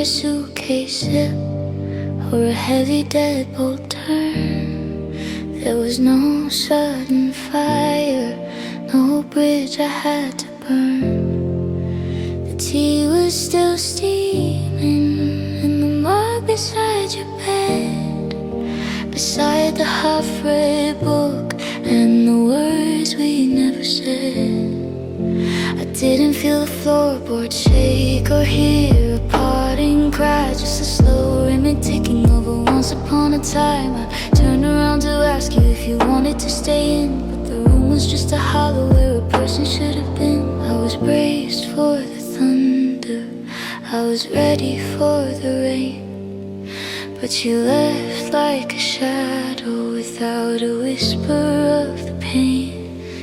suitcase zip or a heavy deadbolt turn. There was no sudden fire, no bridge I had to burn. The tea was still steaming in the mug beside your bed, beside the half-read book and the words we never said. I didn't feel the floorboard shake or hear a parting cry, just a slow ring ticking over. Once upon a time I turned around to ask you if you wanted to stay in, but the room was just a hollow where a person should have been. I was braced for the thunder, I was ready for the rain, but you left like a shadow without a whisper of the pain.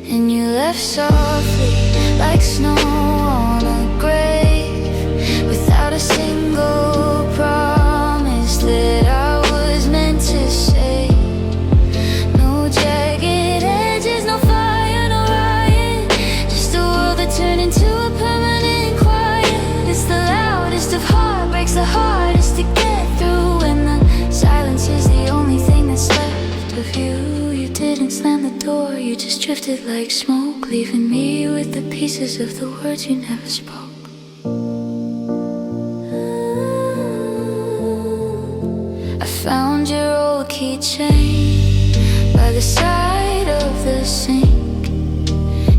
And you left softly like snow on a grave, without a single promise that I was meant to say. No jagged edges, no fire, no riot, just a world that turned into a permanent quiet. It's the loudest of heartbreaks, the hardest to get through, and the silence is the only thing that's left of you. You didn't slam the door, you just drifted like smoke, leaving me with the pieces of the words you never spoke. I found your old keychain by the side of the sink.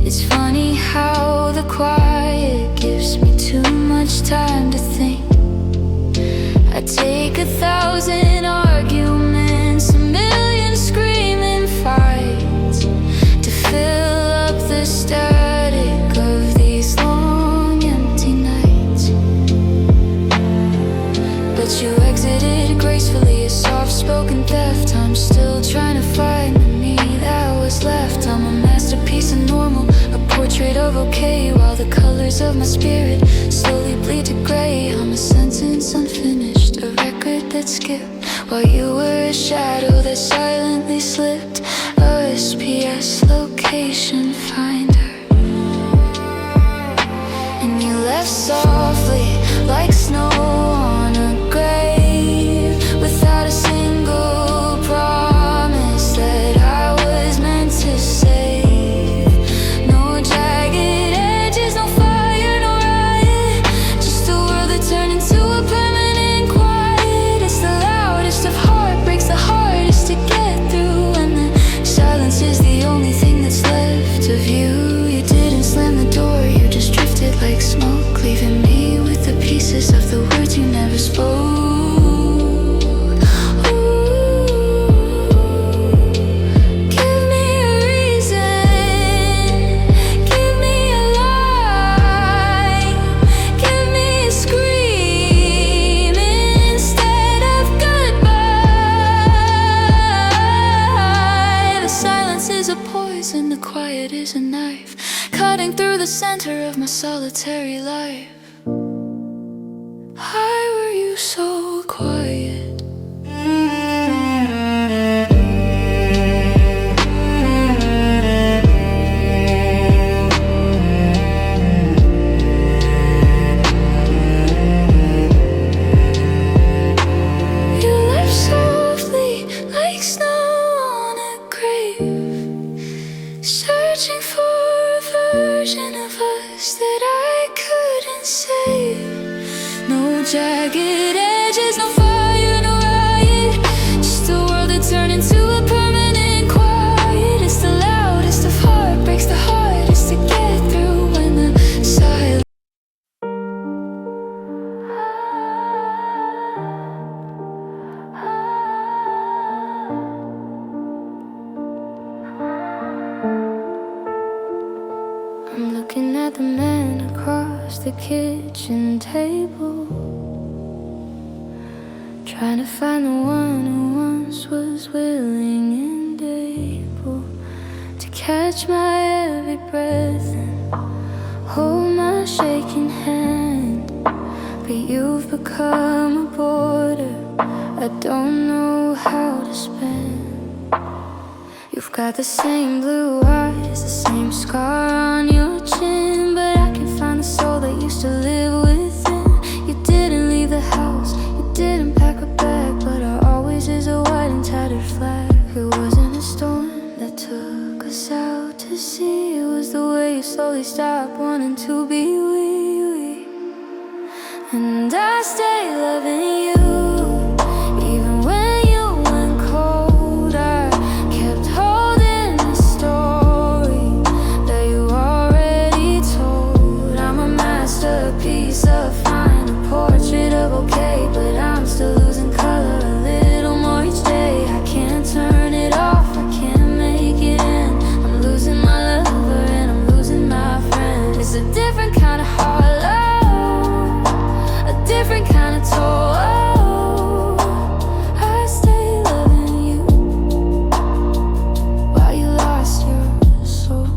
It's funny how the quiet gives me too much time to think. I take 1,000 arguments, a million screaming fights to fill up the static of these long empty nights. But you exited gracefully, a soft-spoken theft. I'm still trying to find the me that was left. I'm a masterpiece of normal, a portrait of okay, while the colors of my spirit slowly bleed to gray. I'm a sentence unfinished, a record that skipped, while you were a shadow that silently slipped, a SPS location finder. And you left softly like snow on a grave, without a single promise that I was meant to save. No jagged edges, no fire, no riot, just a world that turned into a permanent quiet. It's the loudest of heartbreaks, the hardest to get through, and the silence is the only thing that's left of you. You didn't slam the door, you just drifted like smoke, leaving me with the pieces of the words you never spoke. And the quiet is a knife, cutting through the center of my solitary life. Why were you so quiet? You left softly like snow on a grave, searching for a version of us that I couldn't save. No jagged edges, no fire, no riot, just a world that turned into a permanent quiet. It's the loudest of heartbreaks, the hardest to get through, when the silence. I'm looking at the man across the kitchen table, trying to find the one who once was willing and able to catch my every breath and hold my shaking hand. But you've become a border I don't know how to spend. You've got the same blue eyes, the same scar on your chin, but I can find the soul that used to live within. You didn't leave the house, slowly stop wanting to be we. And I stay loving you, even when you went cold. I kept holding the story that you already told. I'm a masterpiece of fine, a portrait of okay, but I'm still losing color a little more each day. I can't turn it off, I can't make it end. I'm losing my lover and I'm losing my friend. It's a different kind of hollow, a different kind of toll. I stay loving you while you lost your soul.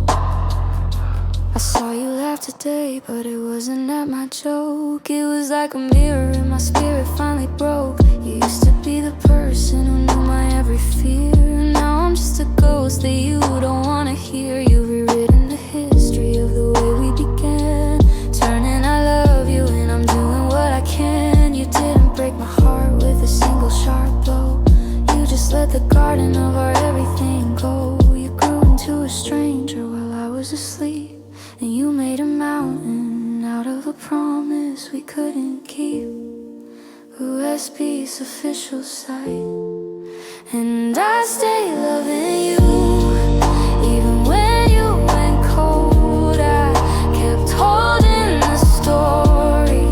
I saw you laugh today, but it wasn't at my joke. It was like a mirror and my spirit finally broke. You used to be the person who knew my every fear. Now I'm just a ghost that you don't wanna hear. You've rewritten the history of the way we began, turning I love you and I'm doing what I can. You didn't break my heart with a single sharp blow. You just let the garden of our everything go. You grew into a stranger while I was asleep, and you made a mountain out of a promise we couldn't keep. USB's official site. And I stay loving you, even when you went cold. I kept holding the story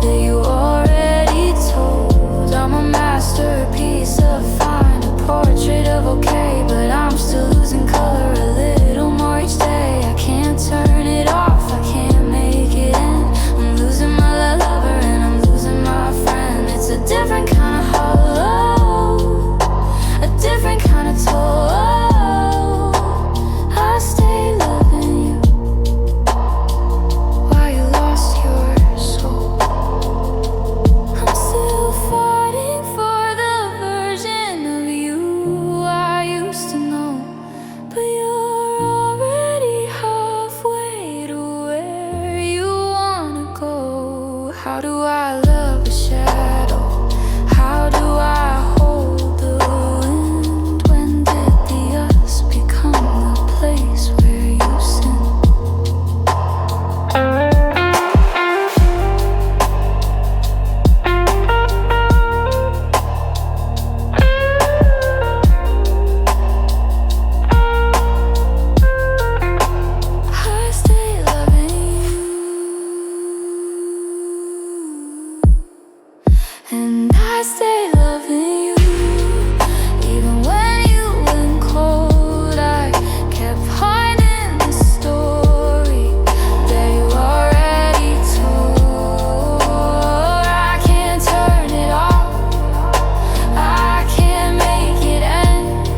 that you already told. I'm a masterpiece of fine, a portrait of okay, but I'm still losing color a little more each day. I can't turn it off, I can't make it end. I'm losing my lover and I'm losing my friend. It's a different kind of hollow, a different kind of toll. I stay loving you while you lost your soul. I'm still fighting for the version of you I used to know, but you're already halfway to where you wanna go. How do I love a shadow? How do I hold the wind? When did the us become the place where you sin? I stay loving you, and I stay loving you, even when you went cold. I kept hiding the story that you already told. I can't turn it off, I can't make it end.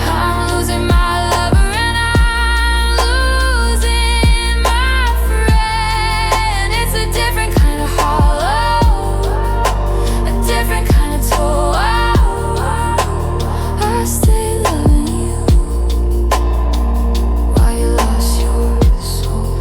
I'm losing my lover and I'm losing my friend. It's a different kind of hollow, a different kind of toll. I stay loving you while you lost your soul.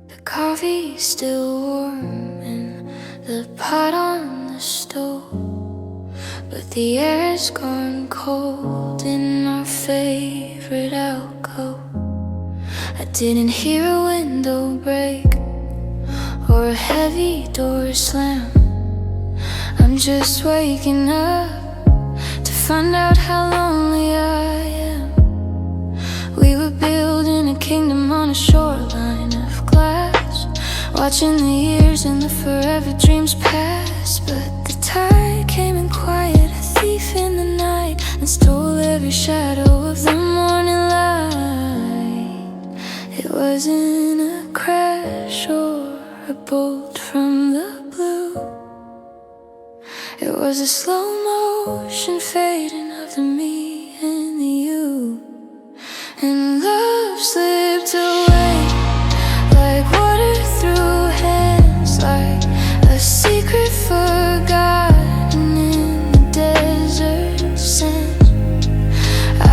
The coffee's still warm in the pot on the stove, but the air's gone cold in our favorite alcove. I didn't hear a window break or a heavy door slam. I'm just waking up to find out how lonely I am. We were building a kingdom on a shoreline of glass, watching the years and the forever dreams pass. But the tide came in quiet, a thief in the night, and stole every shadow of the morning light. It wasn't a crash or a bolt from the blue. It was a slow motion fading of the me and the you. And love slipped away like water through hands, like a secret forgotten in the desert sand.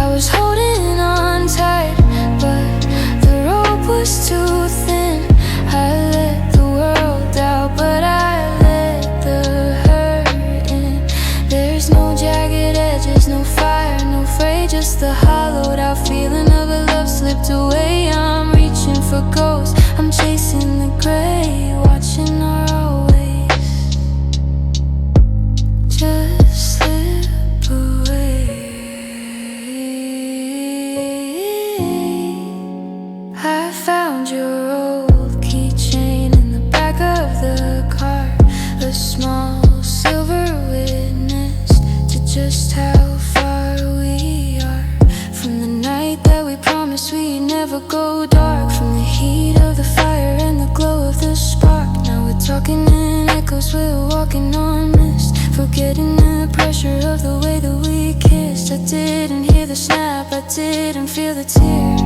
I was holding on tight, but the rope was too thin. I let the world down. just the hollowed out feeling of a love slipped away. I'm reaching for ghosts, I'm chasing the gray, watching our always just slip away. I found your old keychain in the back of the car, a small silver witness to just how far we are from the night that we promised we'd never go dark, from the heat of the fire and the glow of the spark. Now we're talking in echoes, we're walking on mist, forgetting the pressure of the way that we kissed. I didn't hear the snap, I didn't feel the tear,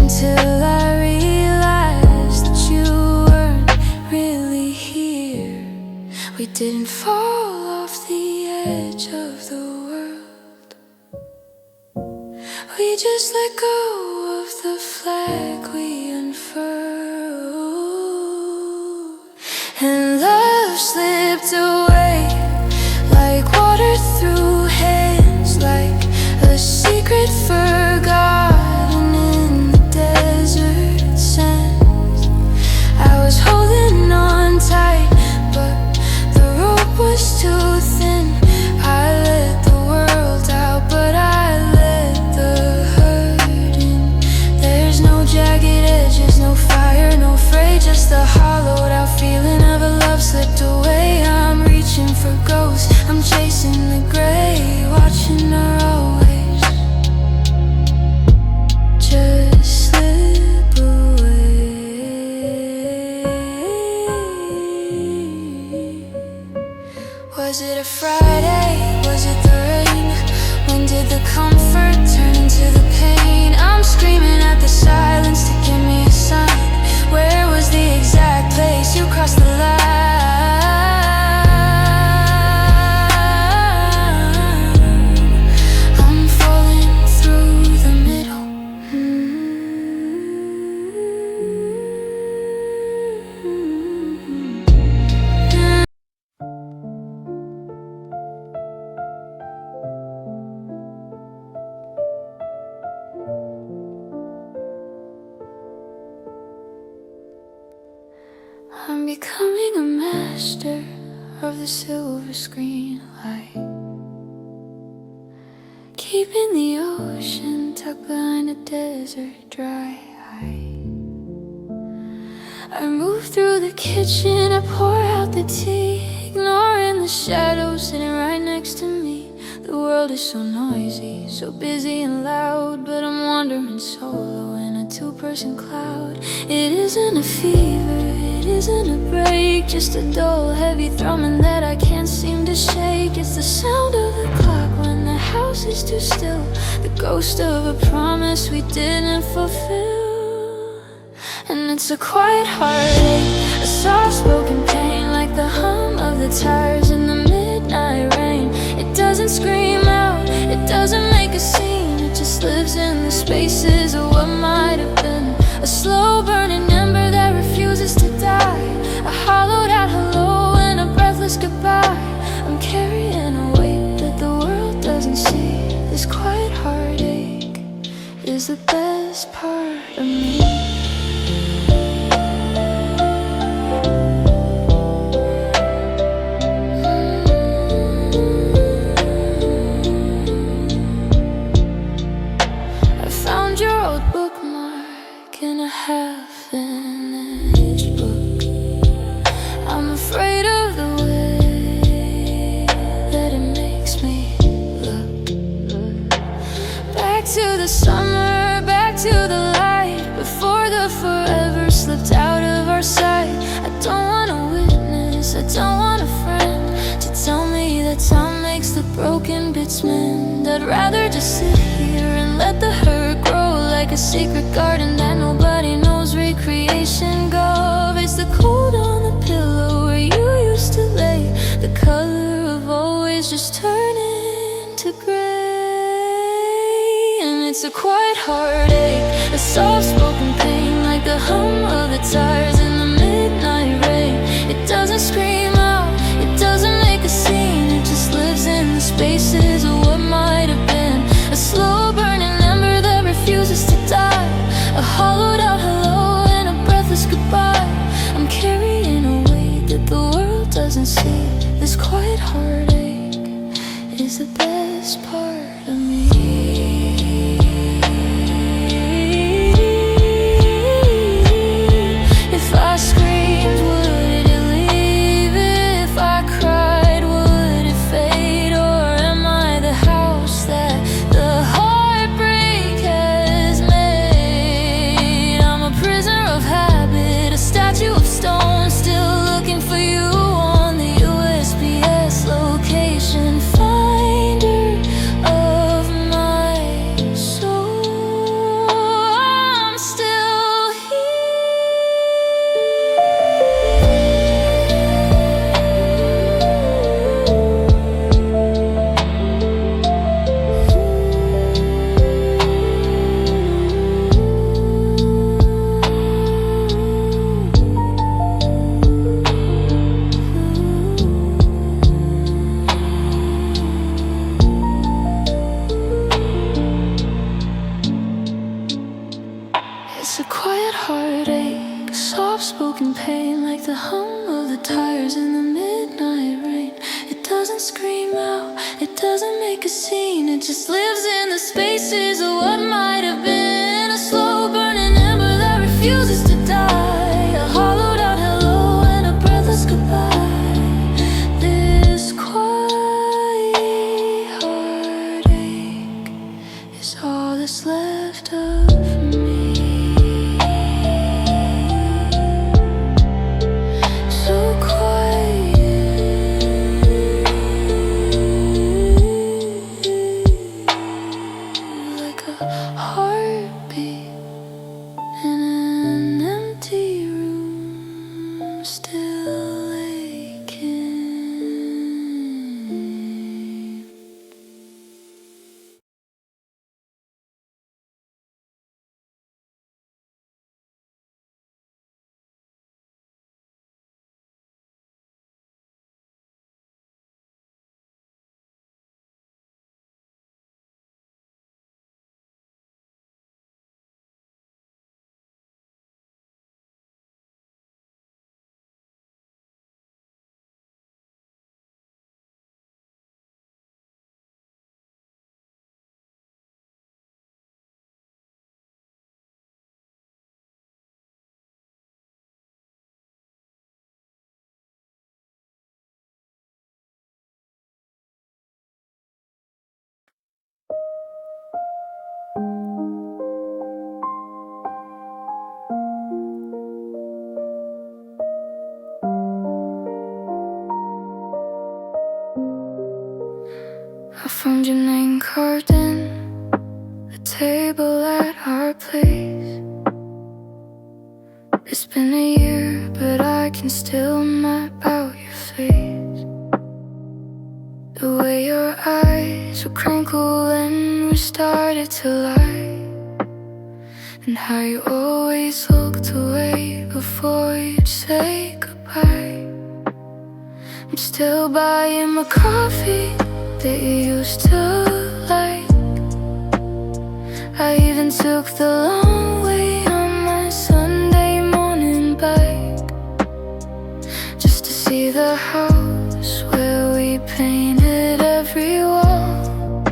until I realized that you weren't really here. We didn't fall off the edge of the world, we just let go of the flag we unfurled, and love slipped away like water through hands, like a secret forgotten in the desert sands. I was holding on tight, but the rope was too thin. I let the world out, but I let the hurt in. There's no jagged edges, no fire, no fray, just the hollowed out feeling of a love slipped away. I'm reaching for ghosts, I'm chasing the gray, watching our always just slip away. Was it a Friday? Was it the rain? When did the comfort turn into the pain? I'm screaming at the silence to give me a sign. Where was the exact place you crossed the line? I'm falling through the middle. I'm becoming a master of the silver screen light, keeping the ocean tucked behind a desert dry eye. I move through the kitchen, I pour out the tea, ignoring the shadows sitting right next to me. The world is so noisy, so busy and loud, but I'm wandering solo in a two-person cloud. It isn't a fever, it isn't a break, just a dull, heavy thrumming that I can't seem to shake. It's the sound of the clock when the house is too still, the ghost of a promise we didn't fulfill. And it's a quiet heartache, a soft-spoken pain, like the hum of the tires in the midnight rain. It doesn't scream out, it doesn't make a scene, it just lives in the spaces of what might have been. A slow burning ember that refuses to die, a hollowed out hello and a breathless goodbye. I'm carrying a weight that the world doesn't see. This quiet heartache is the best part of me. In a half-finished book, I'm afraid of the way that it makes me look. Back to the summer, back to the light, before the forever slipped out of our sight. I don't want a witness, I don't want a friend to tell me that time makes the broken bits mend. I'd rather just sit here and let the hurt grow, like a secret garden that nobody knows recreation of. It's the cold on the pillow where you used to lay, the color of always just turning to gray. And it's a quiet heartache, a soft-spoken pain, like the hum of the tires in the midnight rain. It doesn't scream out, it doesn't make a scene, it just lives in the spaces of what might have been. A slow quiet heartache is the best part of me. If I screamed, would it leave? If I cried, would it fade? Or am I the house that the heartbreak has made? I'm a prisoner of habit, a statue of stone, still looking for you on the USPS location finder of my soul. I'm still It's a quiet heartache, a soft-spoken pain, like the hum of the tires in the midnight rain. It doesn't scream out, it doesn't make a scene, it just lives in the spaces of what might have been. A slow burning ember that refuses to die, a hollowed out hello and a breathless goodbye. This quiet heartache is all that's left of me. Heartbeat in an empty room, still aching. I found your name carved in the table at our place. It's been a year, but I can still map out your face. The way your eyes would crinkle when we started to lie, and how you always looked away before you'd say goodbye. I'm still buying my coffee that you used to like. I even took the long way on my Sunday morning bike, just to see the house where we painted every wall.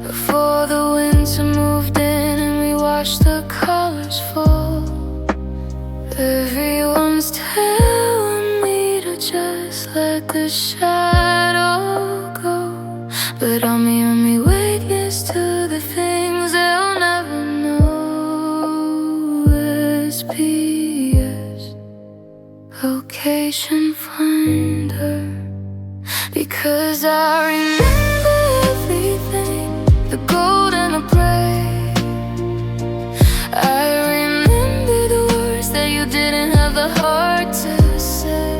Before the winter moved in and we watched the colors fall. Everyone's telling me to just let the shadow go, but I'm the only witness to the things they'll never know. SPS location finder, because I remember everything, the gold and the braid. I remember the words that you didn't have the heart to say.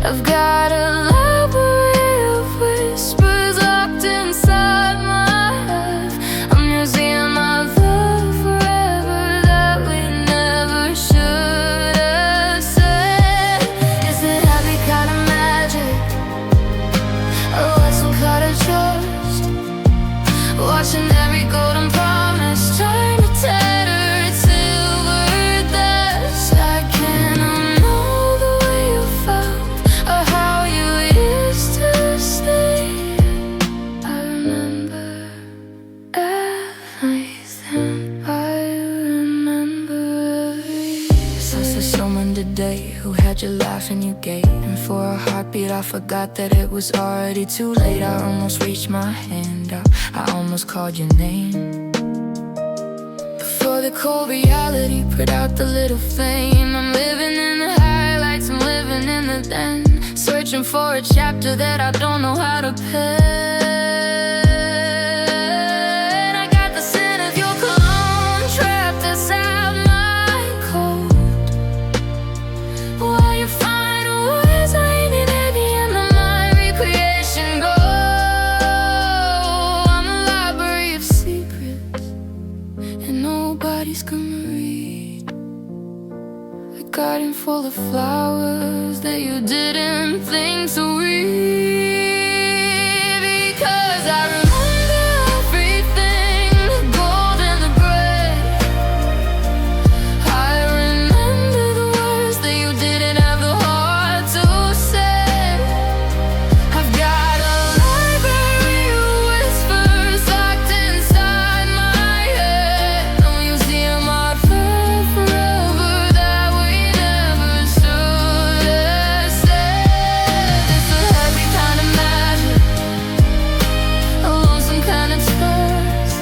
I've got a library of whispers locked inside my life, a museum of love forever that we never should have said. Is it happy kind of magic? Oh, what's some kind of trust? Watching every golden promise turn to tattered silver dust. I can't unknow the way you felt or how you day, who had your laugh and your gait. And for a heartbeat I forgot that it was already too late. I almost reached my hand out, I almost called your name. Before the cold reality put out the little flame, I'm living in the highlights, I'm living in the den, searching for a chapter that I don't know how to pen. I got the scent of your cologne trapped inside my coat. While you find words I ain't heavy into my recreation go. I'm a library of secrets and nobody's gonna read. A garden full of flowers that you didn't think to read. Because I remember everything, the gold and the gray. I remember the words that you didn't have the heart to say. I've got a library of whispers locked inside my head, a museum of love forever that we never should have said. It's a heavy kind of magic, a lonesome kind of trust,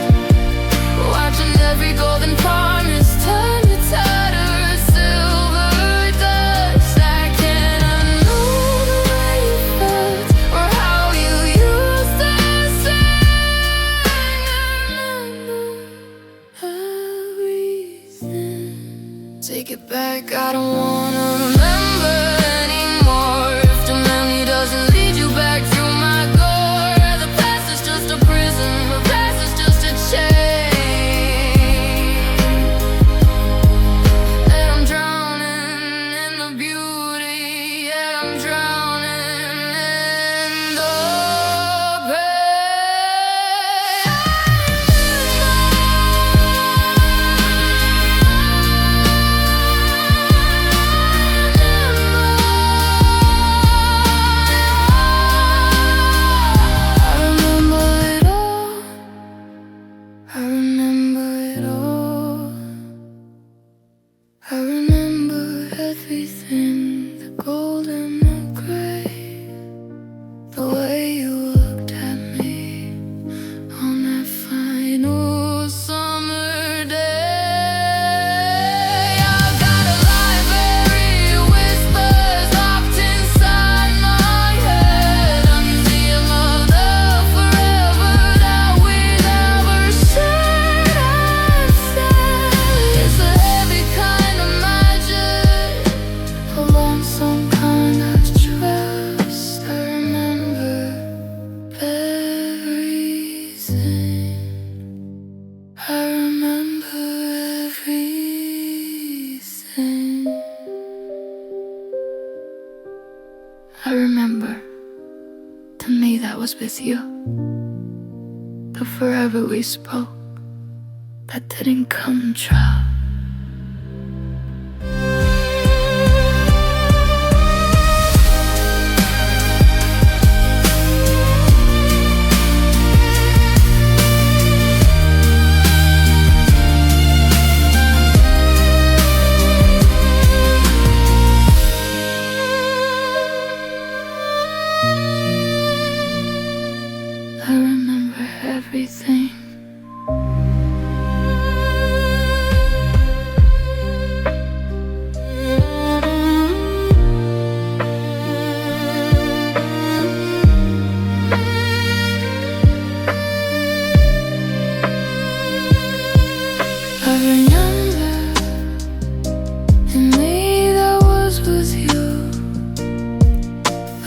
watching every golden promise turn to tattered silver dust. I can't unknow the way you felt or how you used to sing. I remember everything. Take it back, I don't wanna remember anymore. If the memory doesn't lead you back through my door, the past is just a prison, the past is just a chain. And I'm drowning in the beauty, yeah, I'm drowning in the I remember it all. I remember it all. I remember everything, the gold and the gray, the way you looked at me on that final summer day. I've got a library of whispers locked inside my head, a museum of love forever that we never should have said. It's a heavy kind of magic, a lonesome kind of trust. I remember everything. I remember everything. I remember, to me that was with you, the forever we spoke that didn't come true. I remember everything. I remember in me that was with you,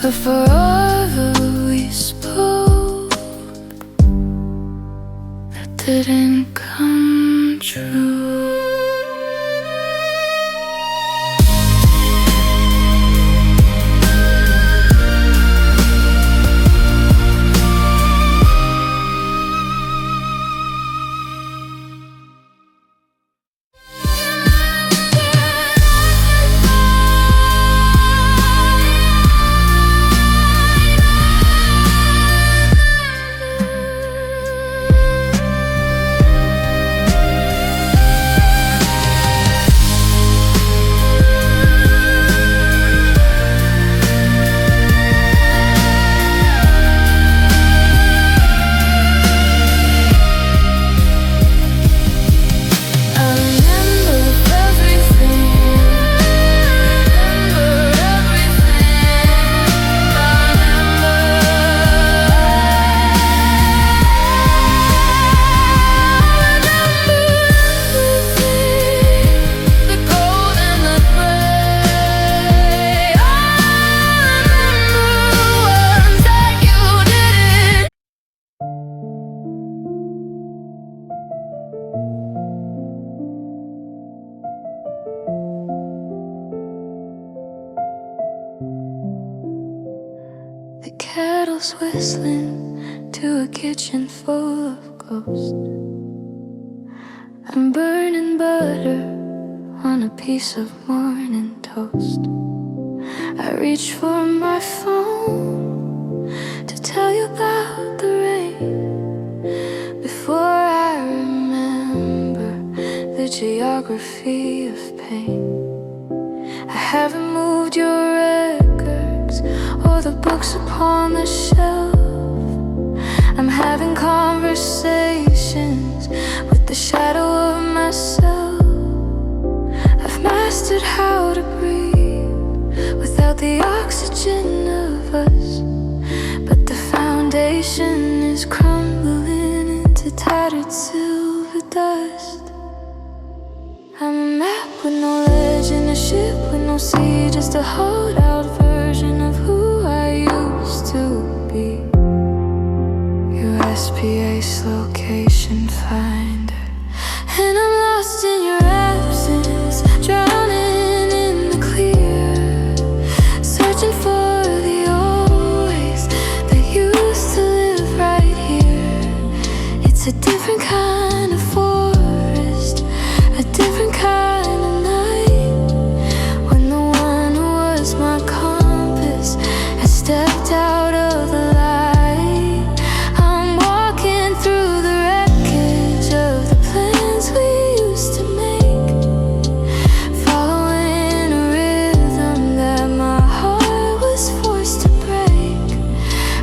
the forever we spoke that didn't come true. bells whistling to a kitchen full of ghosts. I'm burning butter on a piece of morning toast. I reach for my phone to tell you about the rain before I remember the geography of pain. I haven't moved your records or the books upon the shelf. I'm having conversations with the shadow of myself. I've mastered how to breathe without the oxygen of us, but the foundation is crumbling into tattered silver dust. I'm a map with no legend, a ship with no sea, just a holdout version of who I used to be. Your SPA's location finder, and I'm lost in your absence, drowning in the clear, searching for the always that used to live right here. It's a different kind of forest, a different kind of night, when the one who was my compass has stepped out of the light. I'm walking through the wreckage of the plans we used to make, following a rhythm that my heart was forced to break.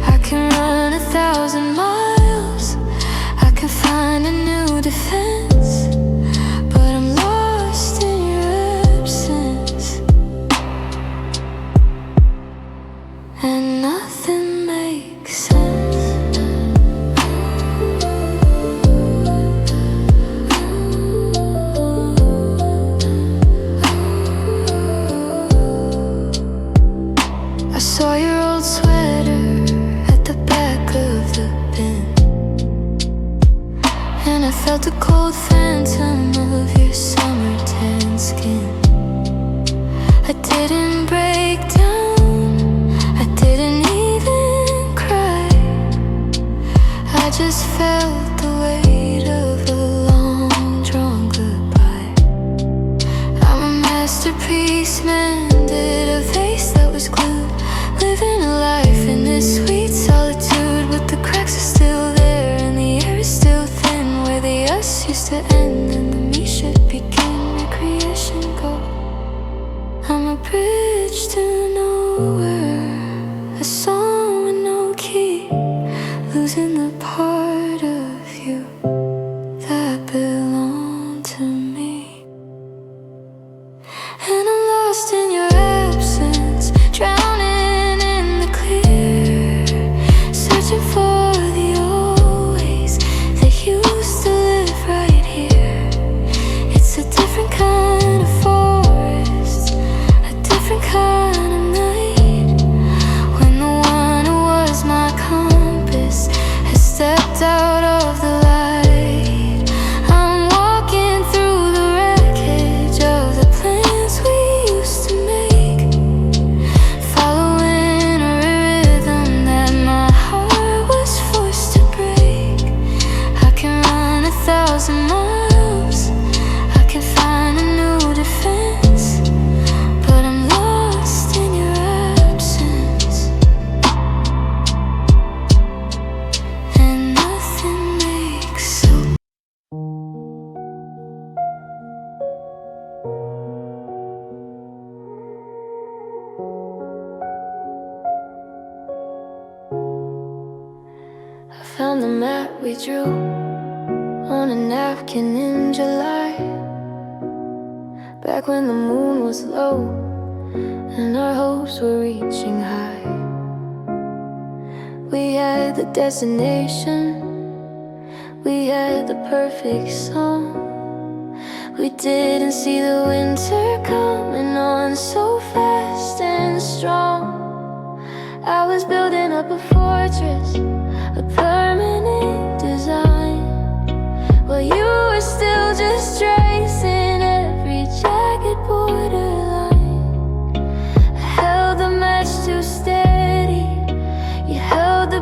I can run 1,000 miles, I can find a new defense, but I'm lost in your absence, and nothing makes sense. I saw your old sweater at the back of the bin, and I felt the cold phantom of your summer tan skin. I didn't break down, I didn't even cry, I just felt the weight of a long drawn goodbye. I'm a masterpiece mended, a vase that was glued, living a life in this sweet solitude, but the cracks are still there and the air is still thin, where the us used to end and the me should begin. Recreation go. I'm a bridge to nowhere, a song with no key, losing the part of you that belonged to me. And I'm lost in your absence, drowning in the clear, searching for the always that used to live right here. It's a different kind of forest, a different kind of night, when the one who was my compass has stepped out of the light. I'm walking through the wreckage of the plans we used to make, following a rhythm that my heart was forced to break. I can run 1,000 miles, I can find a new defense, but I'm lost in your absence, and nothing makes sense. I found the map we drew on a napkin in July, back when the moon was low and our hopes were reaching high. We had the destination, we had the perfect song. We didn't see the winter coming on so fast and strong. I was building up a fortress, a permanent design, while you were still just tracing every jagged borderline. I held the match too steady, you held the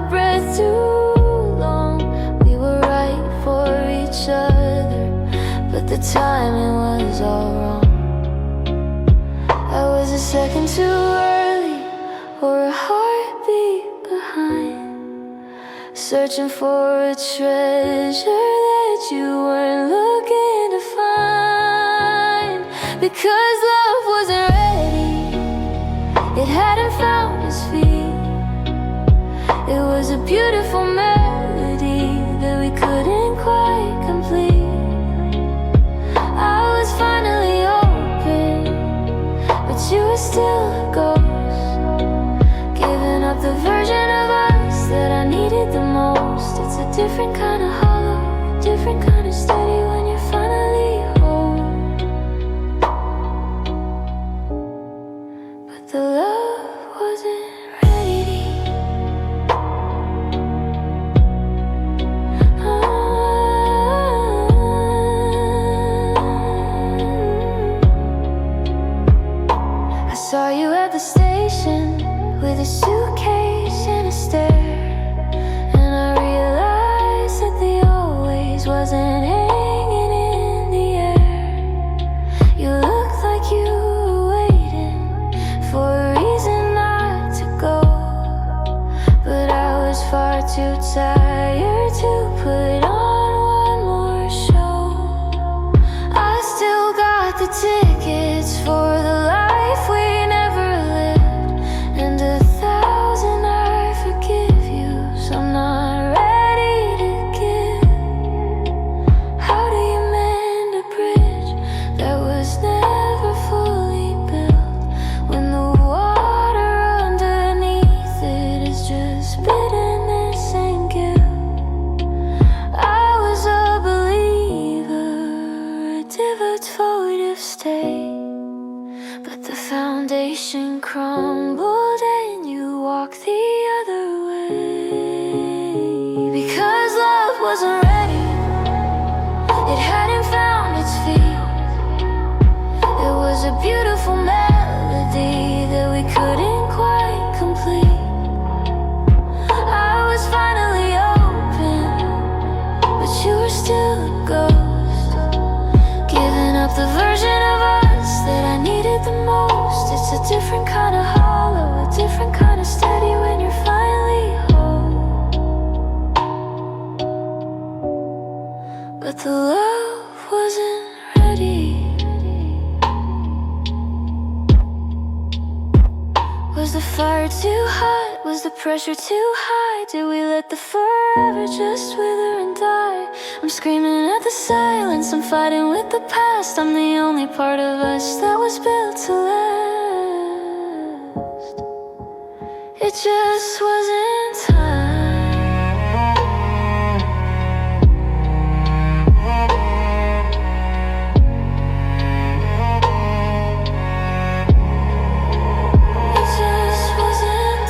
timing was all wrong. I was a second too early, or a heartbeat behind, searching for a treasure that you weren't looking to find. Because love wasn't ready, it hadn't found its feet. It was a beautiful melody that we couldn't quite complete. I was finally open, but you were still a ghost, giving up the version of us that I needed the most. It's a different kind of hollow, a different kind of steady when you're finally home. But the love wasn't ready. I saw you at the station with a suitcase and a stare, and I realized that the always wasn't hanging in the air. You looked like you were waiting for a reason not to go, but I was far too tired to put on one more show. I still got the tickets for the life we never lived, and 1,000 I forgive you, so I'm not ready to give. How do you mend a bridge that was never fully built, when the water underneath it is just bitterness and guilt? I was a believer, a devoted state, but the foundation crumbled and you walked the other way. Because love wasn't ready, it hadn't found its feet. It was a beautiful melody that we couldn't quite complete. I was finally open, but you were still a ghost, giving up the version of us that I needed the most. It's a different kind of hollow, a different kind of steady when you're finally home. But the love wasn't ready. Was the fire too hot? Was the pressure too high? Did we let the forever just wither and die? I'm screaming at the silence, I'm fighting with the past. I'm the only part of us that was built to last. It just wasn't time. It just wasn't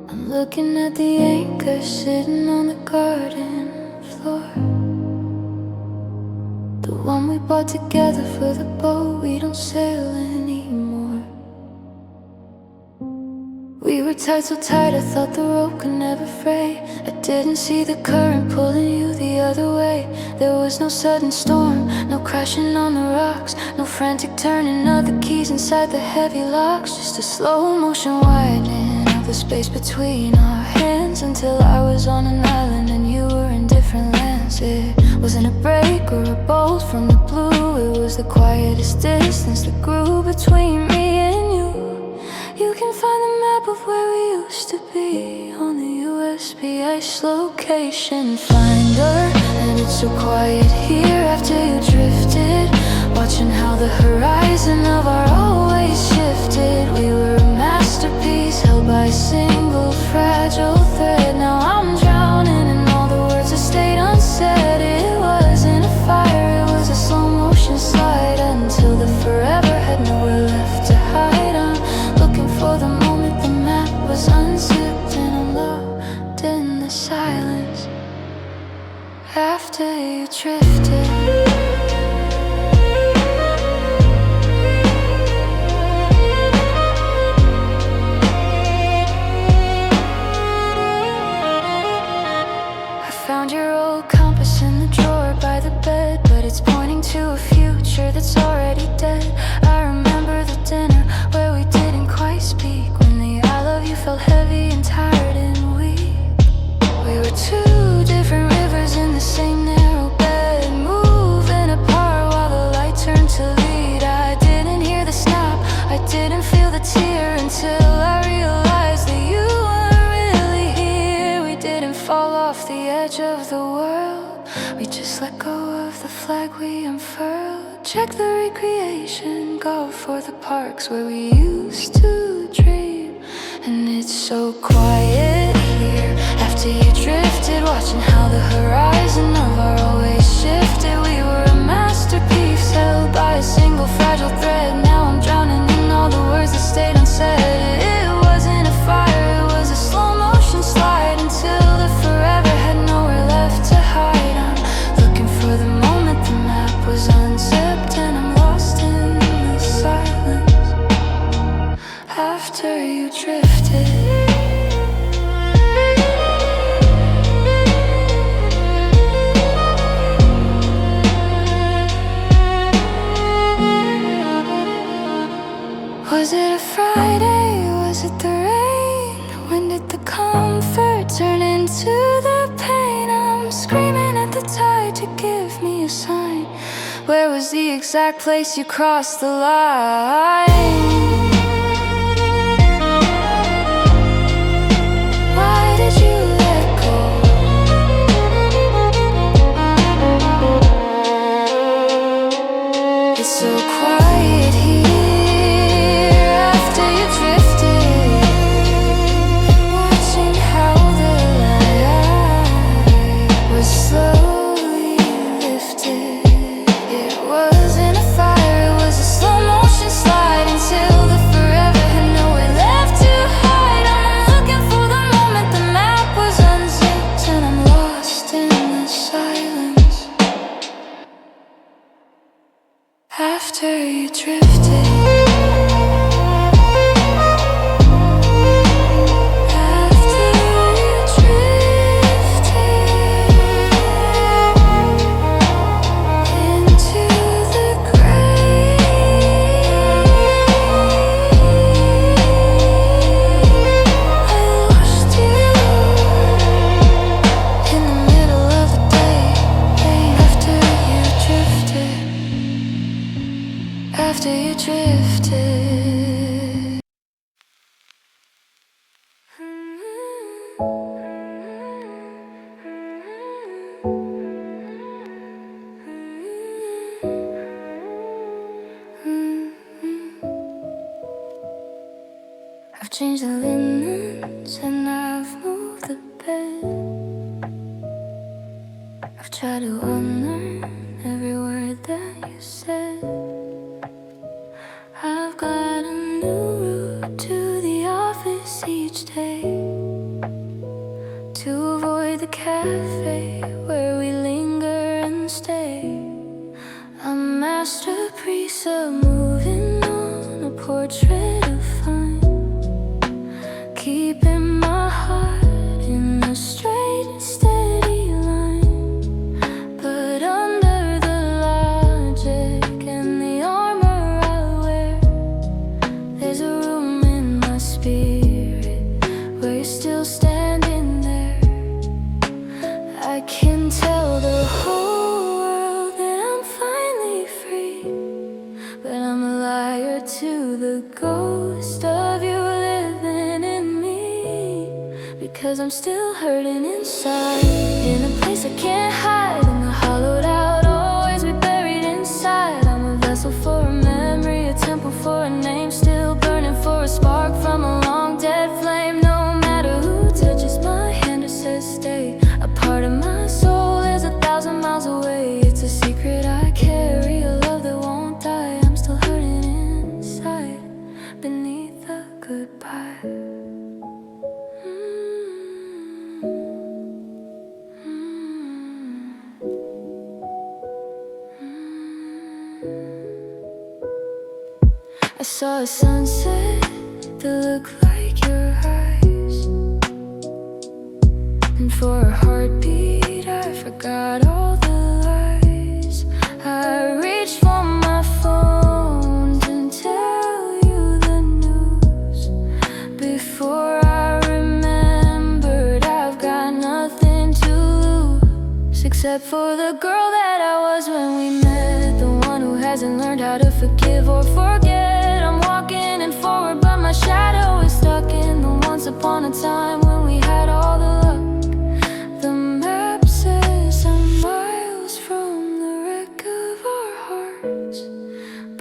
I'm looking at the anchor sitting on the garden floor, the one we bought together for the boat we don't sail anymore. We were tied so tight I thought the rope could never fray. I didn't see the current pulling you the other way. There was no sudden storm, no crashing on the rocks, no frantic turning of the keys inside the heavy locks. Just a slow motion widening of the space between our hands, until I was on an island and you were in different lands. It wasn't a break or a bolt from the blue, it was the quietest distance that grew between me and you. You can find the map of where we used to be on the USPS location finder. And it's so quiet here after you drifted, watching how the horizon of our always shifted. We were a masterpiece held by a single fragile thread. Now I'm drowning in all the words that stayed unsaid. It wasn't a fire, it was a slow motion slide, until the forever had nowhere left to hide. I'm looking for the moment the map was felt heavy and tired and weak. We were two different rivers in the same narrow bed, moving apart while the light turned to lead. I didn't hear the snap, I didn't feel the tear, until I realized that you weren't really here. We didn't fall off the edge of the world, we just let go of the flag we unfurled. Check the recreation, go for the parks where we used to dream. And it's so quiet here after you drifted, watching how the horizon of our always shifted. We were a masterpiece held by a single fragile thread. Now I'm drowning in all the words that stayed unsaid. It wasn't a fire, it was a slow motion slide, until the forever had nowhere left to hide. I'm looking for the moment the map was unzipped, and I'm lost in the silence after you drifted. Was it a Friday? Was it the rain? When did the comfort turn into the pain? I'm screaming at the tide to give me a sign. Where was the exact place you crossed the line? Why did you let go? It's so quiet here after you drifted, watching how the light was slowly lifted. It wasn't a fire, it was a slow motion slide, until the forever had nowhere left to hide. I'm looking for the moment the map was unzipped, and I'm lost in the silence after you drifted. After you drifted. I've changed the linens and I've moved the bed. I've tried to unlearn every word that you said. I've got a new route to the office each day, to avoid the cafe where we linger and stay. A masterpiece of moving on, a portrait of fun, keeping my heart in a straight and steady line. But under the logic and the armor I wear, there's a room in my spirit where you're still standing there. I can tell the whole world that I'm finally free, but I'm a liar to the ghost of you living in me, because I'm still hurting inside, in a place I can't hide, in the hollowed out, always be buried inside. I'm a vessel for a memory, a temple for a name, still burning for a spark from a long dead flame. No matter who touches my hand or says stay, a part of my soul is 1,000 miles away. It's a secret I carry, a love that won't die. I'm still hurting inside, beneath a goodbye. I saw a sunset that looked like your eyes, and for a heartbeat I forgot all the lies. I reached for my phone to tell you the news before I except for the girl that I was when we met, the one who hasn't learned how to forgive or forget. I'm walking in forward, but my shadow is stuck in the once upon a time when we had all the luck. The map says I'm miles from the wreck of our hearts,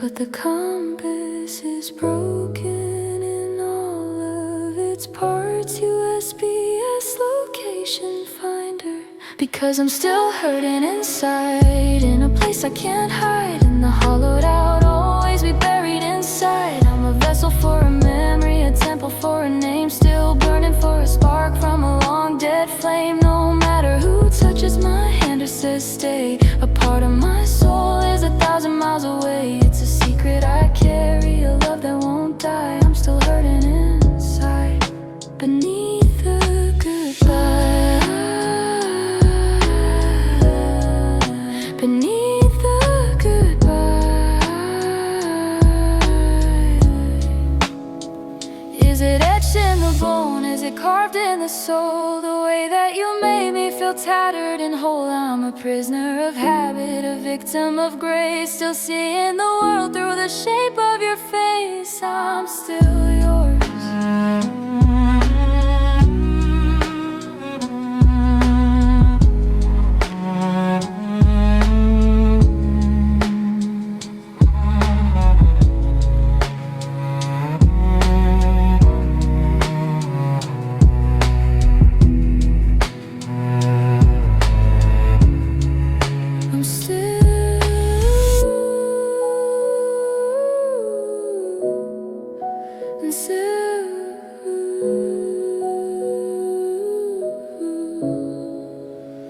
but the compass is broken in all of its parts. USPS location finder, because I'm still hurting inside, in a place I can't hide, in the hollowed out, always be buried inside. I'm a vessel for a memory, a temple for a name, still burning for a spark from a long dead flame. No matter who touches my hand or says stay, a part of my soul is 1,000 miles away. It's a secret I carry, a love that won't die. I'm still hurting inside, beneath the goodbye, beneath the goodbye. Is it etched in the bone? Is it carved in the soul? The way that you made me feel tattered and whole. I'm a prisoner of habit, a victim of grace, still seeing the world through the shape of your face. I'm still yours.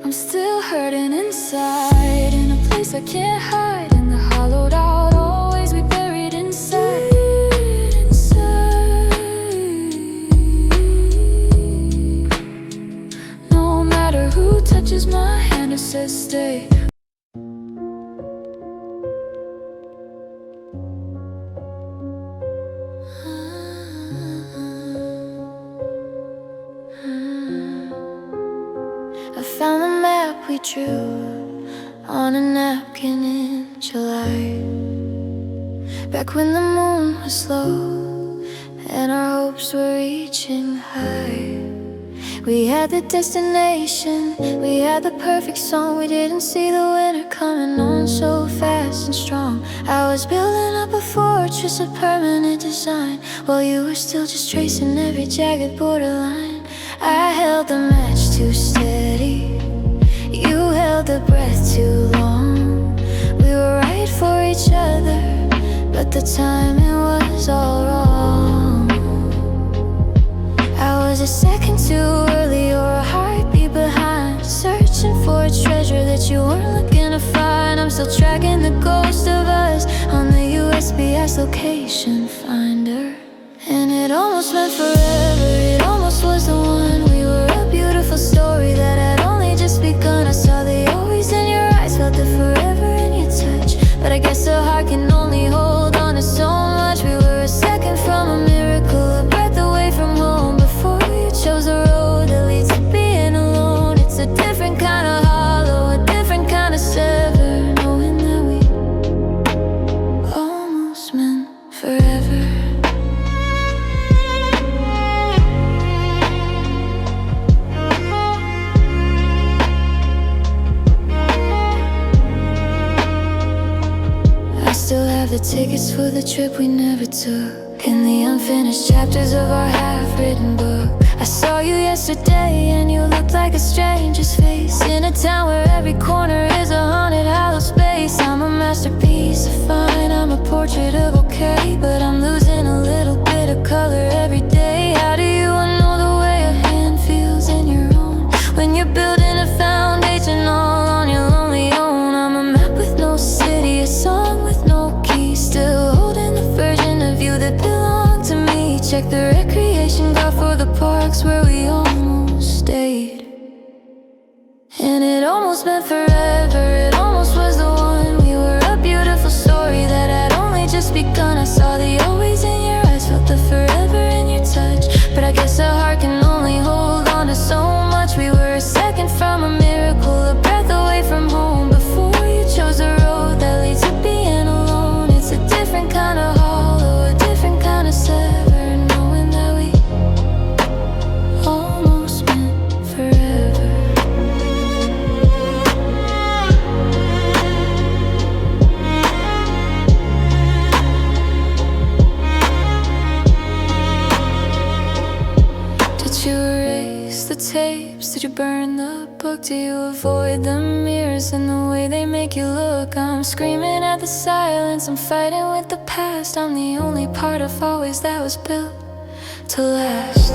I'm still hurting inside, in a place I can't hide, in the hollowed out, always be buried inside. No matter who touches my hand or says stay. I found the map we drew on a napkin in July, back when the moon was low and our hopes were reaching high. We had the destination, we had the perfect song. We didn't see the winter coming on so fast and strong. I was building up a fortress of permanent design, while you were still just tracing every jagged borderline. I held the match too steady, you held the breath too long. We were right for each other, but the timing was all wrong. I was a second too early or a heartbeat behind, searching for a treasure that you weren't looking to find. I'm still tracking the ghost of us on the USPS location finder. And it almost meant forever, it almost was the one. We were a beautiful story that had only just begun. I saw the always in your eyes, felt the forever in your touch, but I guess a heart can only hold on to so much. We were a second from a miracle, a breath away from home, before you chose the road that leads to being alone. It's a different kind of hollow, a different kind of sever, knowing that we almost meant forever. Still have the tickets for the trip we never took, and the unfinished chapters of our half-written book. I saw you yesterday and you looked like a stranger's face, in a town where every corner is a haunted hollow space. I'm a masterpiece of fine, I'm a portrait of okay, but I'm losing a little bit of color every day. How do you know the way a hand feels in your own, when you're building a foundation all on your lonely own? I'm a map with no city, a song with no key, still holding the version of you that belonged to me. Check the recreation guard for the parks where we almost stayed. And it almost meant forever, it almost was the one. We were a beautiful story that had only just begun. I saw the always in your eyes, felt the forever in your touch, but I guess a heart can only hold on to so much. We were a second from a miracle, a breath away from tapes? Did you burn the book? Do you avoid the mirrors and the way they make you look? I'm screaming at the silence, I'm fighting with the past. I'm the only part of always that was built to last.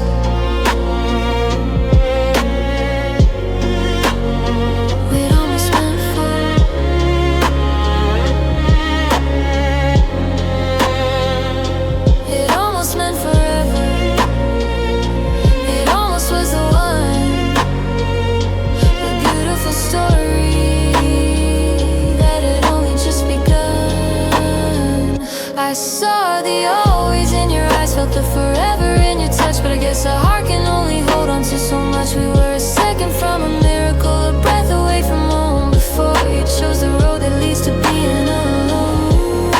I saw the always in your eyes, felt the forever in your touch, but I guess a heart can only hold on to so much. We were a second from a miracle, a breath away from home, before you chose the road that leads to being alone.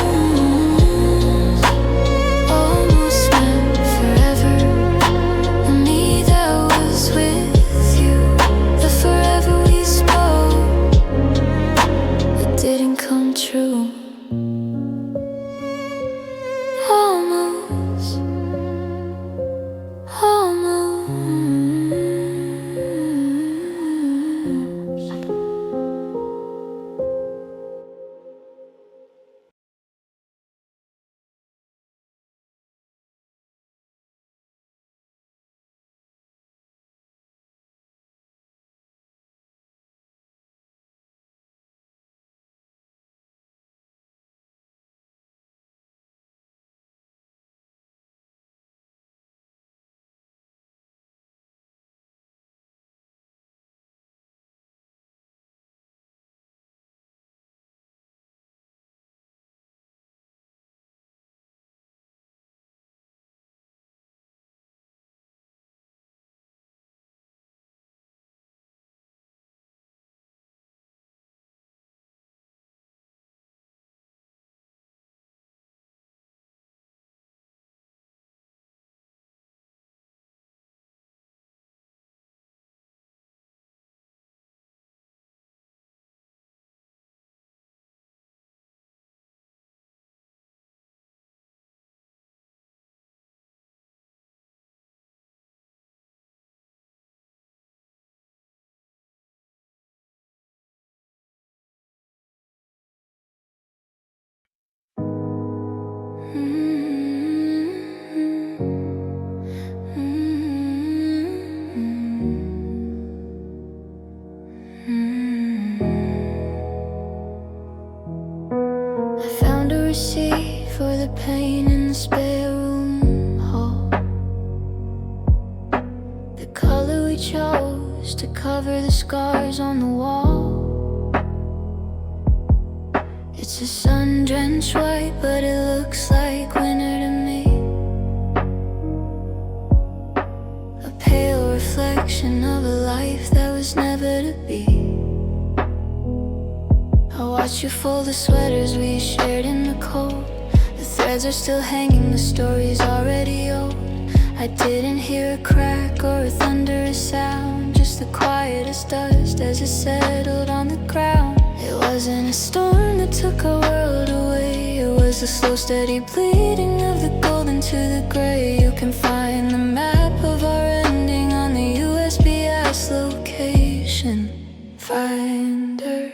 Almost meant forever, and me that was with you. The forever we spoke, it didn't come true. For the pain in the spare room hall, the color we chose to cover the scars on the wall. It's a sun-drenched white, but it looks like winter to me. A pale reflection of a life that was never to be. I watch you fold the sweaters we shared in the cold. The threads are still hanging, the story's already old. I didn't hear a crack or a thunderous sound, just the quietest dust as it settled on the ground. It wasn't a storm that took our world away, it was the slow steady bleeding of the gold into the gray. You can find the map of our ending on the USPS location finder.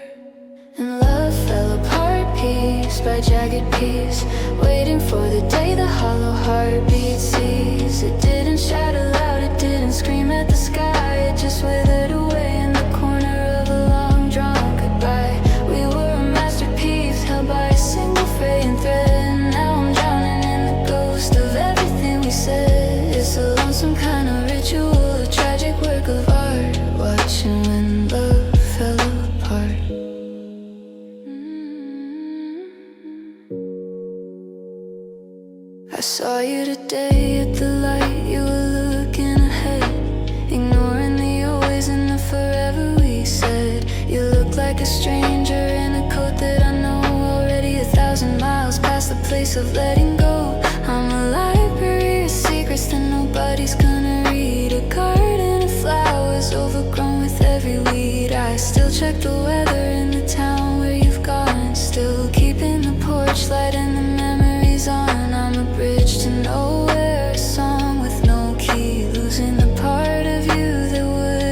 And love fell apart piece by jagged piece, waiting for the day the hollow heartbeat sees. It didn't shout aloud, it didn't scream at the sky, it just withered away in the corner of a long drawn goodbye. We were a masterpiece held by a single fraying thread, and now I'm drowning in the ghost of everything we said. It's a lonesome kind of ritual, a tragic work of art, watching when love fell apart. I saw you today at the light, you were looking ahead, ignoring the always and the forever we said. You looked like a stranger in a coat that I know, already 1,000 miles past the place of letting go. I'm a library of secrets that nobody's gonna read, a garden of flowers overgrown with every weed. I still check the weather in the town where you've gone, still keeping the porch light and the memories on. I'm a bridge to nowhere, a song with no key, losing the part of you that would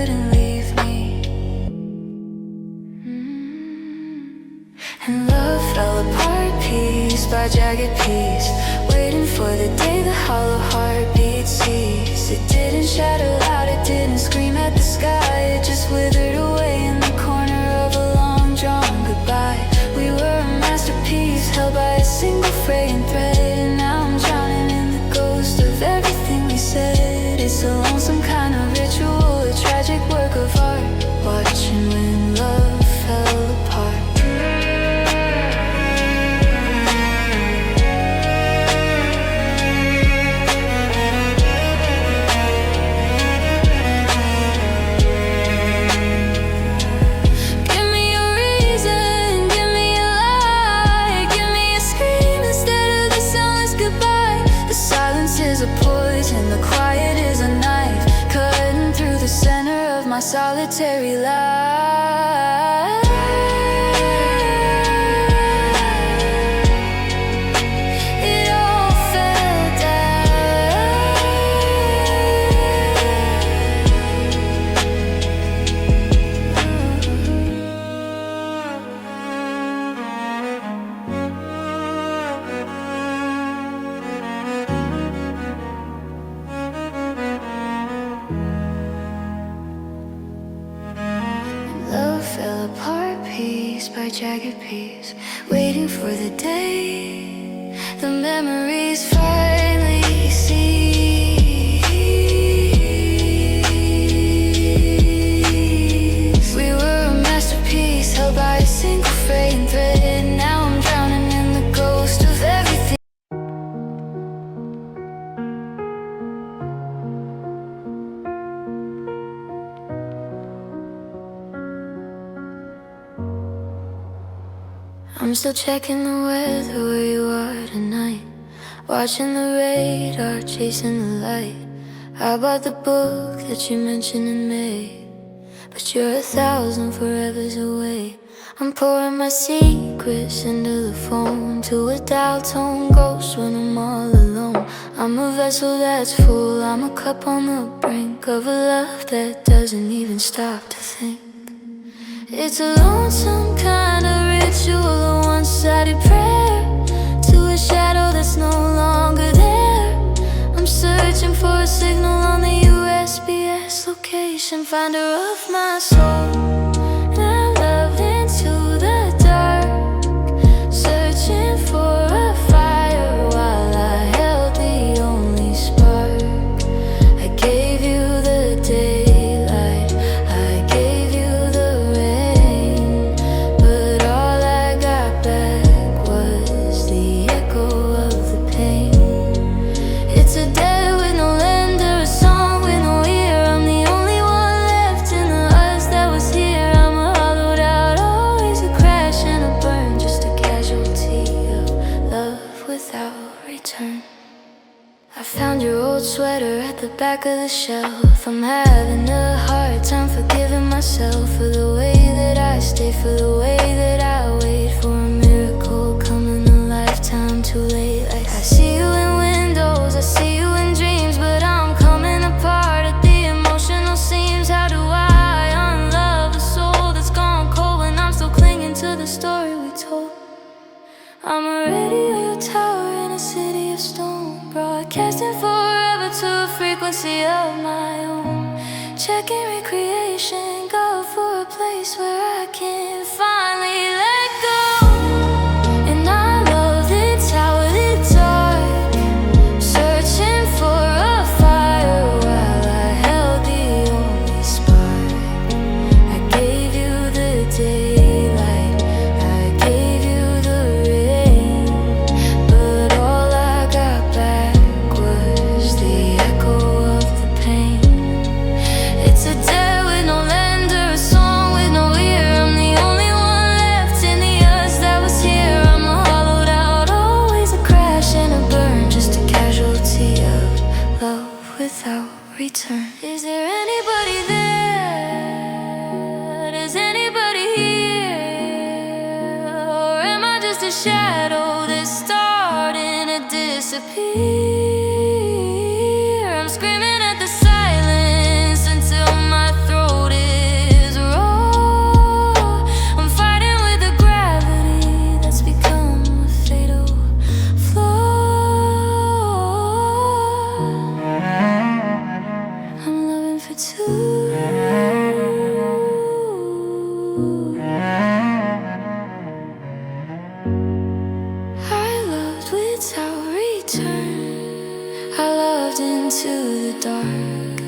didn't shatter loud, it didn't scream at the sky. It just withered away in the corner of a long drawn goodbye. We were a masterpiece held by a single fraying thread, and now I'm drowning in the ghost of everything we said. It's a lonesome kind of ritual, a tragic work of art, watching when love fell apart. My solitary life. It all fell down. Love fell apart piece by jagged piece, waiting for the day the memories finally cease. We were a masterpiece held by a single fraying thread. Now I'm drowning in the ghost of everything. I'm still checking the weather where you are tonight, watching the radar, chasing the light. How about the book that you mentioned in May? But you're 1,000 forevers away. I'm pouring my secrets into the phone, to a dial tone ghost when I'm all alone. I'm a vessel that's full, I'm a cup on the brink of a love that doesn't even stop to think. It's a lonesome kind of ritual, a one-sided prayer to a shadow that's no longer there. I'm searching for a signal on the USPS location, finder of my soul. And I loved into the dark, searching for a fire while I held the only spark. I gave you the daylight, I gave you the rain, but all I got back was the echo of the pain. It's a day with no lender, a song with no ear. I'm the only one left in the us that was here. I'm a hollowed out, always a crash and a burn, just a casualty of love without return. I found your old sweater at the back of the shelf. I'm having a hard time forgiving myself for the way that I stay, for the way that I wait for a miracle coming a lifetime too late. Like I see you in windows, I see you in dreams, but I'm coming apart at the emotional seams. How do I unlove a soul that's gone cold when I'm still clinging to the story we told? I'm a radio tower in a city of stone, broadcasting forever to a frequency of my own. Checking recreation, go for a place where I can finally let go. And I love the tower, the dark, searching for a fire while I held the only spark. I gave you the daylight, I gave you the rain, but all I got back was the echo of the pain. It's a day with no lender, a song with no ear. I'm the only one left in the us that was here. I'm a hollowed out, always a crash and a burn, just a casualty of love without return. Is there anybody there? Does anybody hear? Or am I just a shadow that's starting to disappear? I'm screaming at the silence until my throat is raw. I'm fighting with the gravity that's become a fatal flaw. two. I loved without return. I loved into the dark,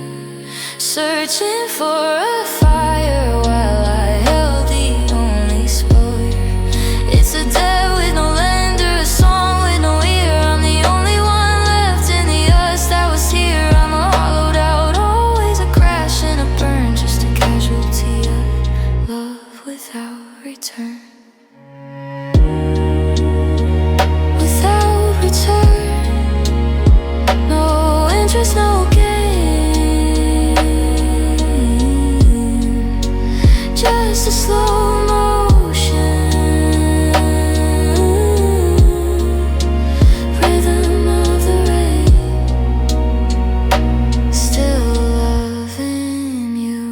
searching for a fire while I held the only spoil. It's a debt with no lender, a song with no ear. I'm the only one left in the us that was here. I'm a hollowed out, always a crash and a burn, just a casualty of love without return. Without return, no interest, no gain, just a slow motion rhythm of the rain, still loving you.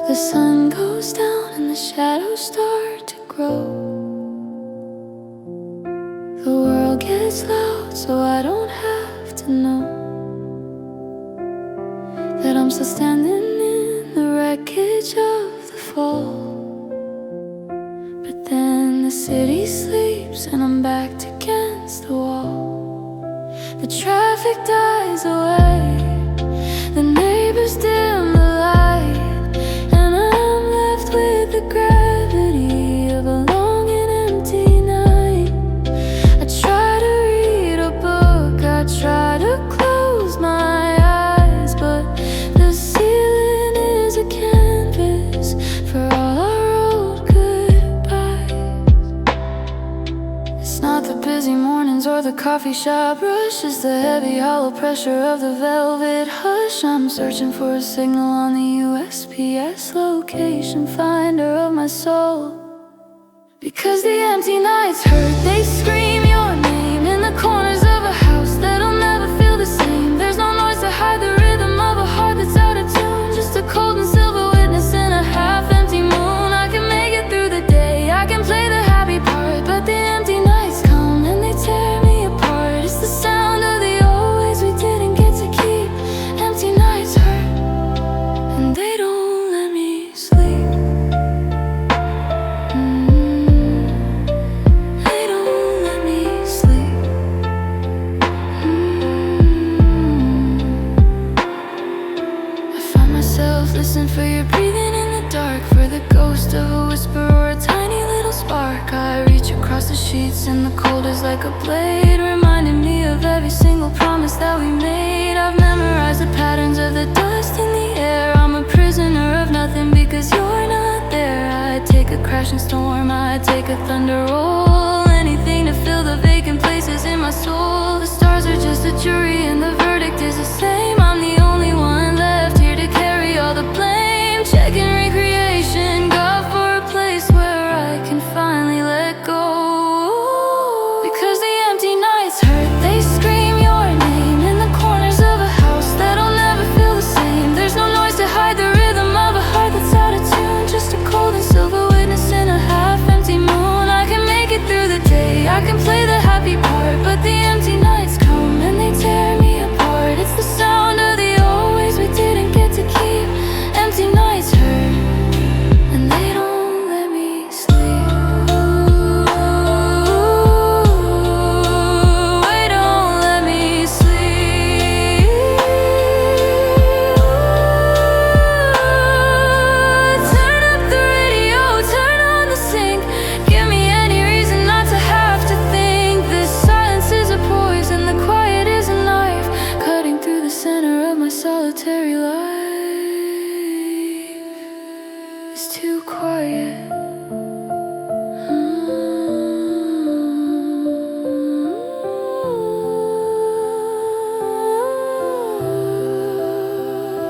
The sun goes down and the shadows start to grow. The world gets loud, so I don't have to know that I'm still standing in the wreckage of the fall. But then the city sleeps and I'm backed against the wall. The traffic dies away, the neighbors dim the light, and I'm left with the gravity of a long and empty night. I try to read a book, I try to close my eyes, but the ceiling is a canvas for all our old goodbyes. It's not the busy mornings or the coffee shop rush, it's the heavy hollow pressure of the velvet hush. I'm searching for a signal on the USPS location finder of my soul. Because the empty nights hurt, they scream your name in the corners of a house that'll never feel the same. There's no noise to hide the rhythm of a heart that's out of tune, just a cold and silver witness in a half-empty moon. I can make it through the day, I can play the happy part, but the empty nights come and they tear me apart. It's the sound of the old ways we didn't get to keep. Empty nights hurt, and they don't let me sleep. They don't let me sleep. I find myself listening for your breathing in the dark, for the ghost of a whisper or a tiny little spark. I reach across the sheets and the cold is like a blade, reminding me of every single promise that we made. I've memorized the patterns of the dust in the air. I'm a prisoner of nothing because you're not there. I take a crashing storm, I take a thunder roll, anything to fill the vacant places in my soul. The stars are just a jury and the verdict is the same. I'm the only one left here to carry all the blame. Checking recreation, God, for a place where I can finally let go. Because the empty nights hurt, they scream your name in the corners of a house that'll never feel the same. There's no noise to hide the rhythm of a heart that's out of tune, just a cold and silver witness in a half-empty moon. I can make it too quiet.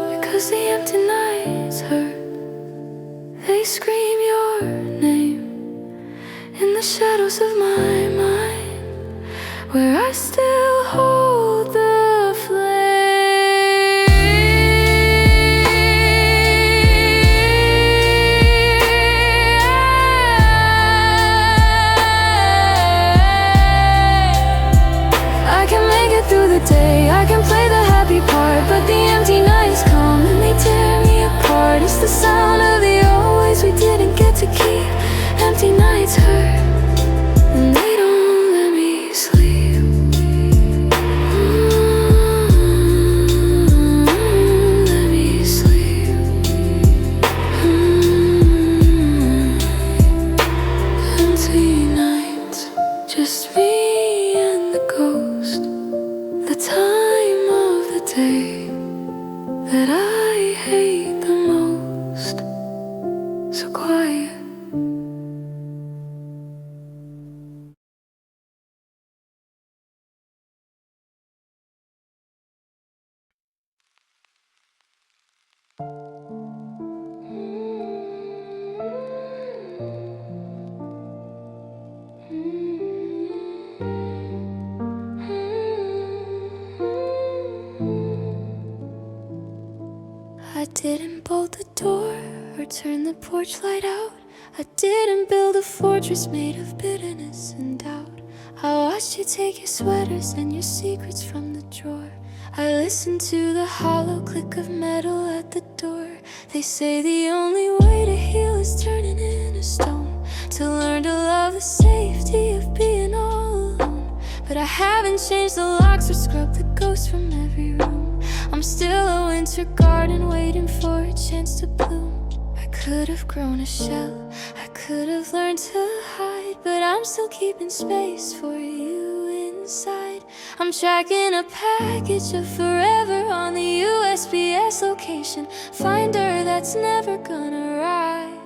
Because the empty nights hurt. They scream your name in the shadows of my mind, where I still hold the flame. I can make it through the day, I can play the happy part, but the empty nights come and they tear me apart. It's the sound of the always we didn't get to keep. Empty nights hurt and they don't let me sleep. Let me sleep. Empty nights, just me and the ghost. The time of the day that I hate the most. So quiet. I didn't bolt the door or turn the porch light out. I didn't build a fortress made of bitterness and doubt. I watched you take your sweaters and your secrets from the drawer. I listened to the hollow click of metal at the door. They say the only way to heal is turning into stone, to learn to love the safety of being all alone. But I haven't changed the locks or scrubbed the ghosts from every room. I'm still a winter garden waiting for a chance to bloom. I could have grown a shell, I could have learned to hide, but I'm still keeping space for you inside. I'm tracking a package of forever on the USPS location finder that's never gonna arrive.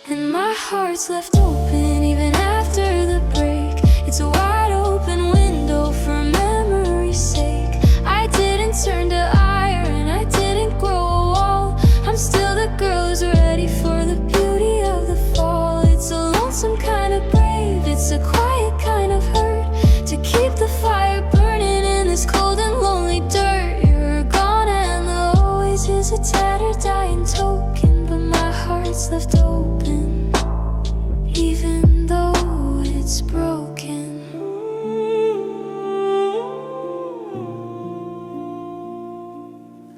And my heart's left open even after the break. It's a wide open window for memory's sake. I didn't turn to iron, I didn't grow a wall. I'm still the girl who's ready for the beauty of the fall. It's a lonesome kind of brave, it's a quiet kind of hurt, to keep the fire burning in this cold and lonely dirt. You're gone and the always is a tattered dying token, but my heart's left open even though it's broken.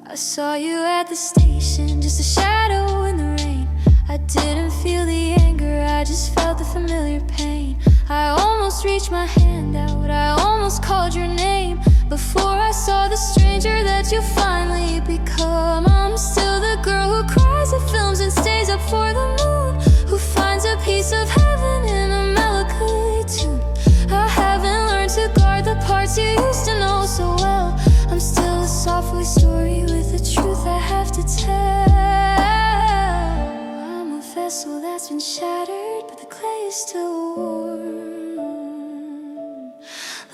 I saw you at the station, just a shadow in the rain. I didn't feel the anger, I just felt the familiar pain. I almost reached my hand out, I almost called your name, before I saw the stranger that you finally become. I'm still the girl who cries at films and stays up for the moon, who finds a piece of heaven in a melancholy tune. I haven't learned to guard the parts you used to know so well. I'm still a soft voice story with the truth I have to tell. I'm a vessel that's been shattered, but the clay is still warm,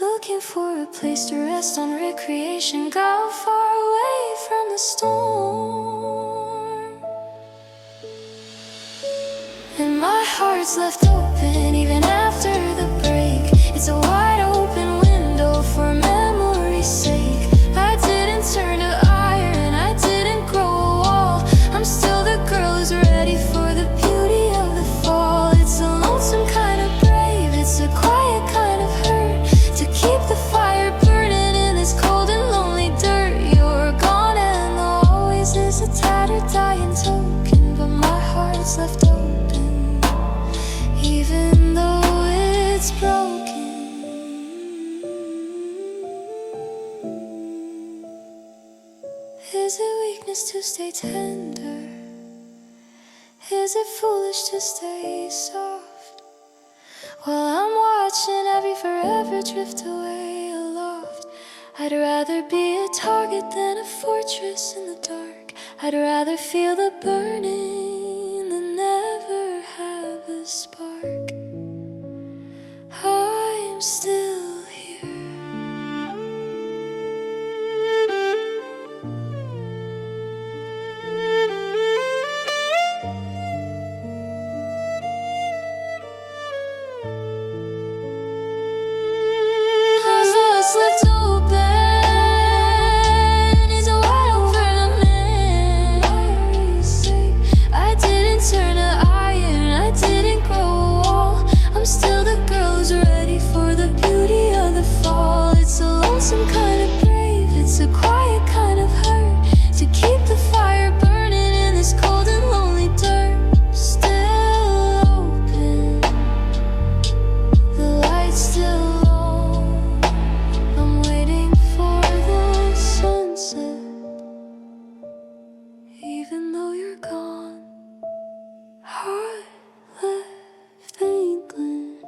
looking for a place to rest on recreation, got far away from the storm. And my heart's left open even after the break. It's a wide open window for memory's sake. I didn't turn to iron, I didn't grow a wall. I'm still the girl who's ready for the beauty of the fall. It's a lonesome kind of brave, it's a quiet kind of hurt, to keep the fire burning in this cold and lonely dirt. You're gone and the always is a tattered dying token, but my heart's left open even though it's broken. Is it weakness to stay tender? Is it foolish to stay soft? While I'm watching every forever drift away aloft, I'd rather be a target than a fortress in the dark. I'd rather feel the burning than never have a spark. I'm still here. Cause what's left open is a wide open mess. I didn't turn to iron, I didn't grow a wall. I'm still the girl who's ready for the beauty of the fall. It's a lonesome kind of brave, it's a quiet kind of hurt, to keep the fire burning in this cold and lonely dirt. Still open, the light's still low. I'm waiting for the sunset. Even though you're gone, heart left inkling.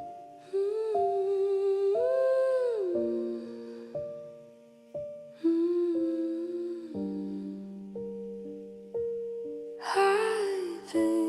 I think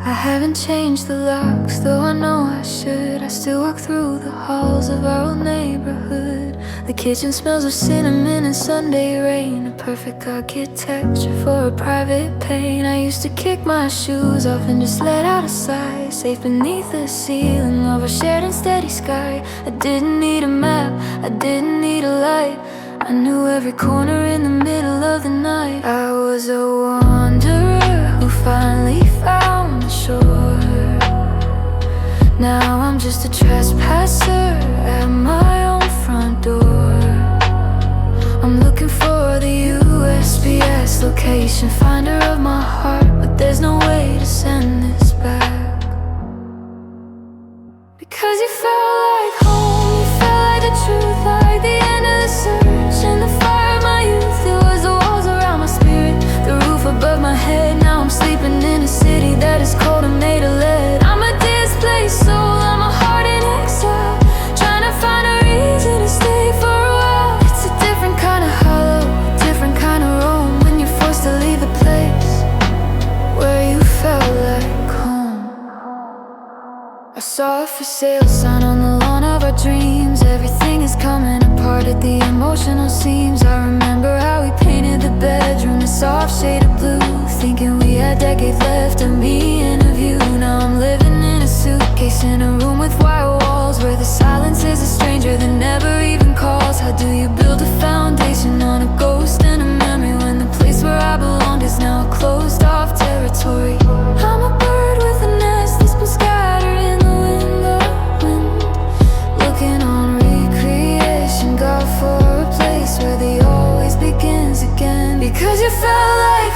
I haven't changed the locks, though I know I should. I still walk through the halls of our old neighborhood. The kitchen smells of cinnamon and Sunday rain, a perfect architecture for a private pain. I used to kick my shoes off and just let out a sigh, safe beneath the ceiling of a shared and steady sky. I didn't need a map, I didn't need a light, I knew every corner in the middle of the night. I was a wanderer who finally found the shore. Now I'm just a trespasser at my own front door. I'm looking for the USPS location finder of my heart, but there's no way to send this back. Because you felt like home, you felt like the truth, like the end of the search and the fire of my youth. It was the walls around my spirit, the roof above my head. Now I'm sleeping in a city that is cold and made of lead. I'm a displaced soul, I'm a heart in exile, trying to find a reason to stay for a while. It's a different kind of hollow, different kind of roam, when you're forced to leave the place where you felt like home. I saw a for sale sign on the lawn of our dreams. Everything is coming apart at the emotional seams. I remember how we painted the bedroom a soft shade of blue, thinking we had decades left of me and of you. Now I'm living in a suitcase in a room with white walls, where the silence is a stranger that never even calls. How do you build a foundation on a ghost and a memory, when the place where I belonged is now a closed off territory? I'm a bird with a nest that's been scattered in the wind, looking on recreation, God, for a place where the always begins again. Because you felt like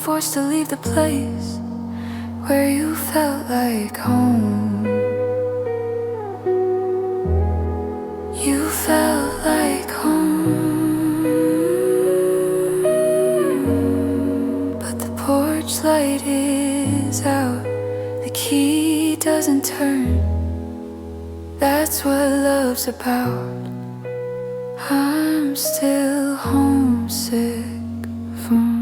forced to leave the place where you felt like home. You felt like home. But the porch light is out, the key doesn't turn. That's what love's about. I'm still homesick from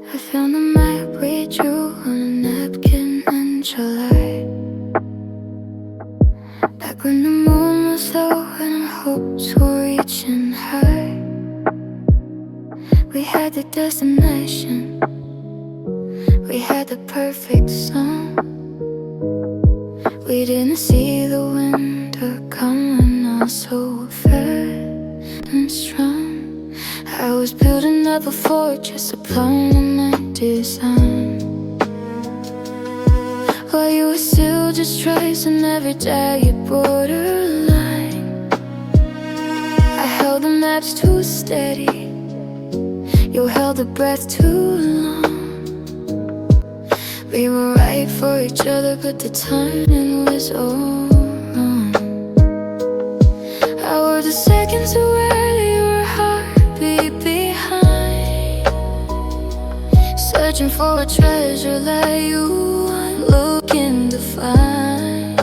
I found the map we drew on a napkin in July, back when the moon was low and our hopes were reaching high. We had the destination, we had the perfect song. We didn't see the winter coming on so fast and strong. I was building up a fortress, applying my design, while you were still just tracing every jagged borderline. I held the maps too steady, you held the breath too long. We were right for each other, but the timing was all wrong. Our the seconds too early, your heartbeat behind, searching for a treasure like you weren't looking to find.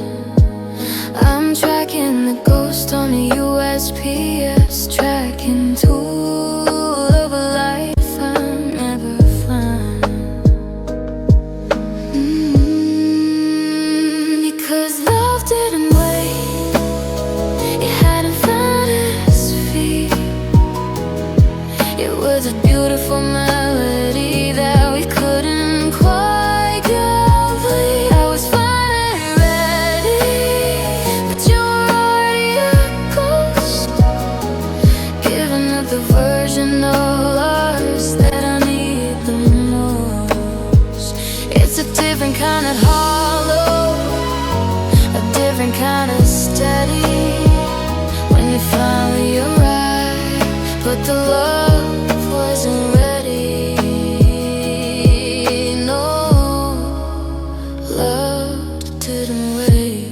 I'm tracking the ghost on a USPS tracking tool of a life I'll never find. Because love didn't wait, it hadn't found its feet. It was a beautiful melody that we couldn't quite complete. I was finally ready, but you were already a ghost, giving up the version of us that I need the most. It's a different kind of hollow, a different kind of steady, when you finally arrive, but the love wasn't ready. No, love didn't wait.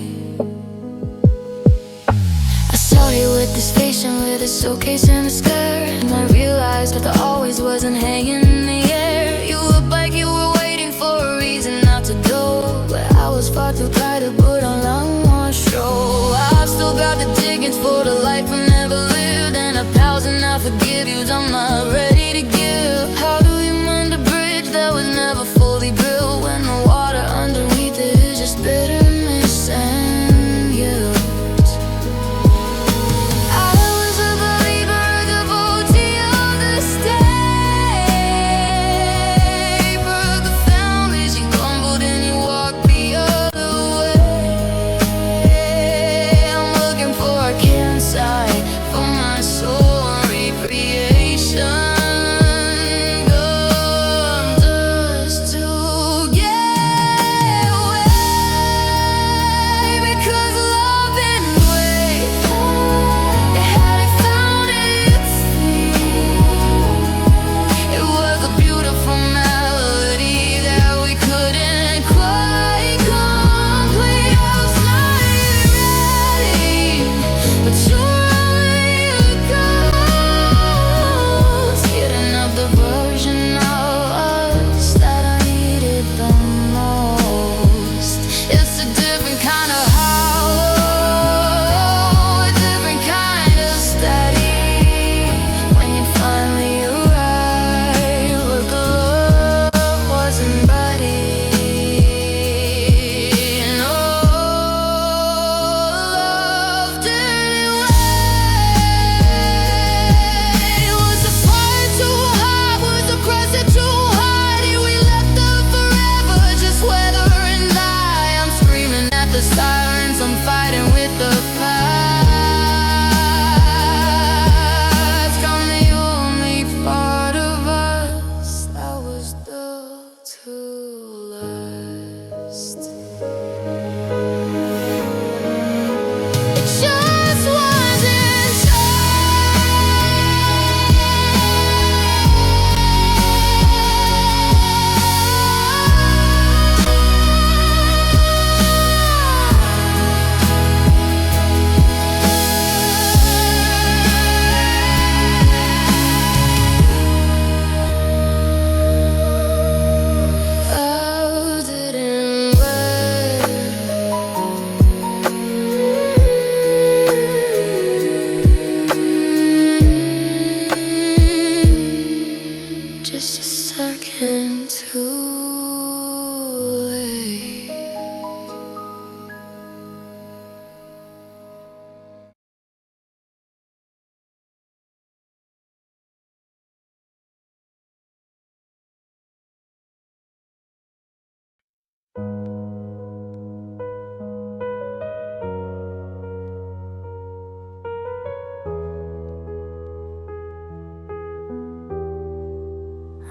I saw you with this patient with a suitcase and a skirt, and I realized that the always wasn't hanging in the air. You looked like you were waiting for a reason not to go, but I was far too tired to put on one show. I've still got the tickets for the life I never lived, and 1,000 I forgive yous I'm not ready to give. How do you mend a bridge that was never fully built, when the water underneath it is just bitterness and guilt? I was a believer, a devotee of the state. the silence, I'm fighting with the past. I'm the only part of us that was built to last. It just wasn't just a second too late.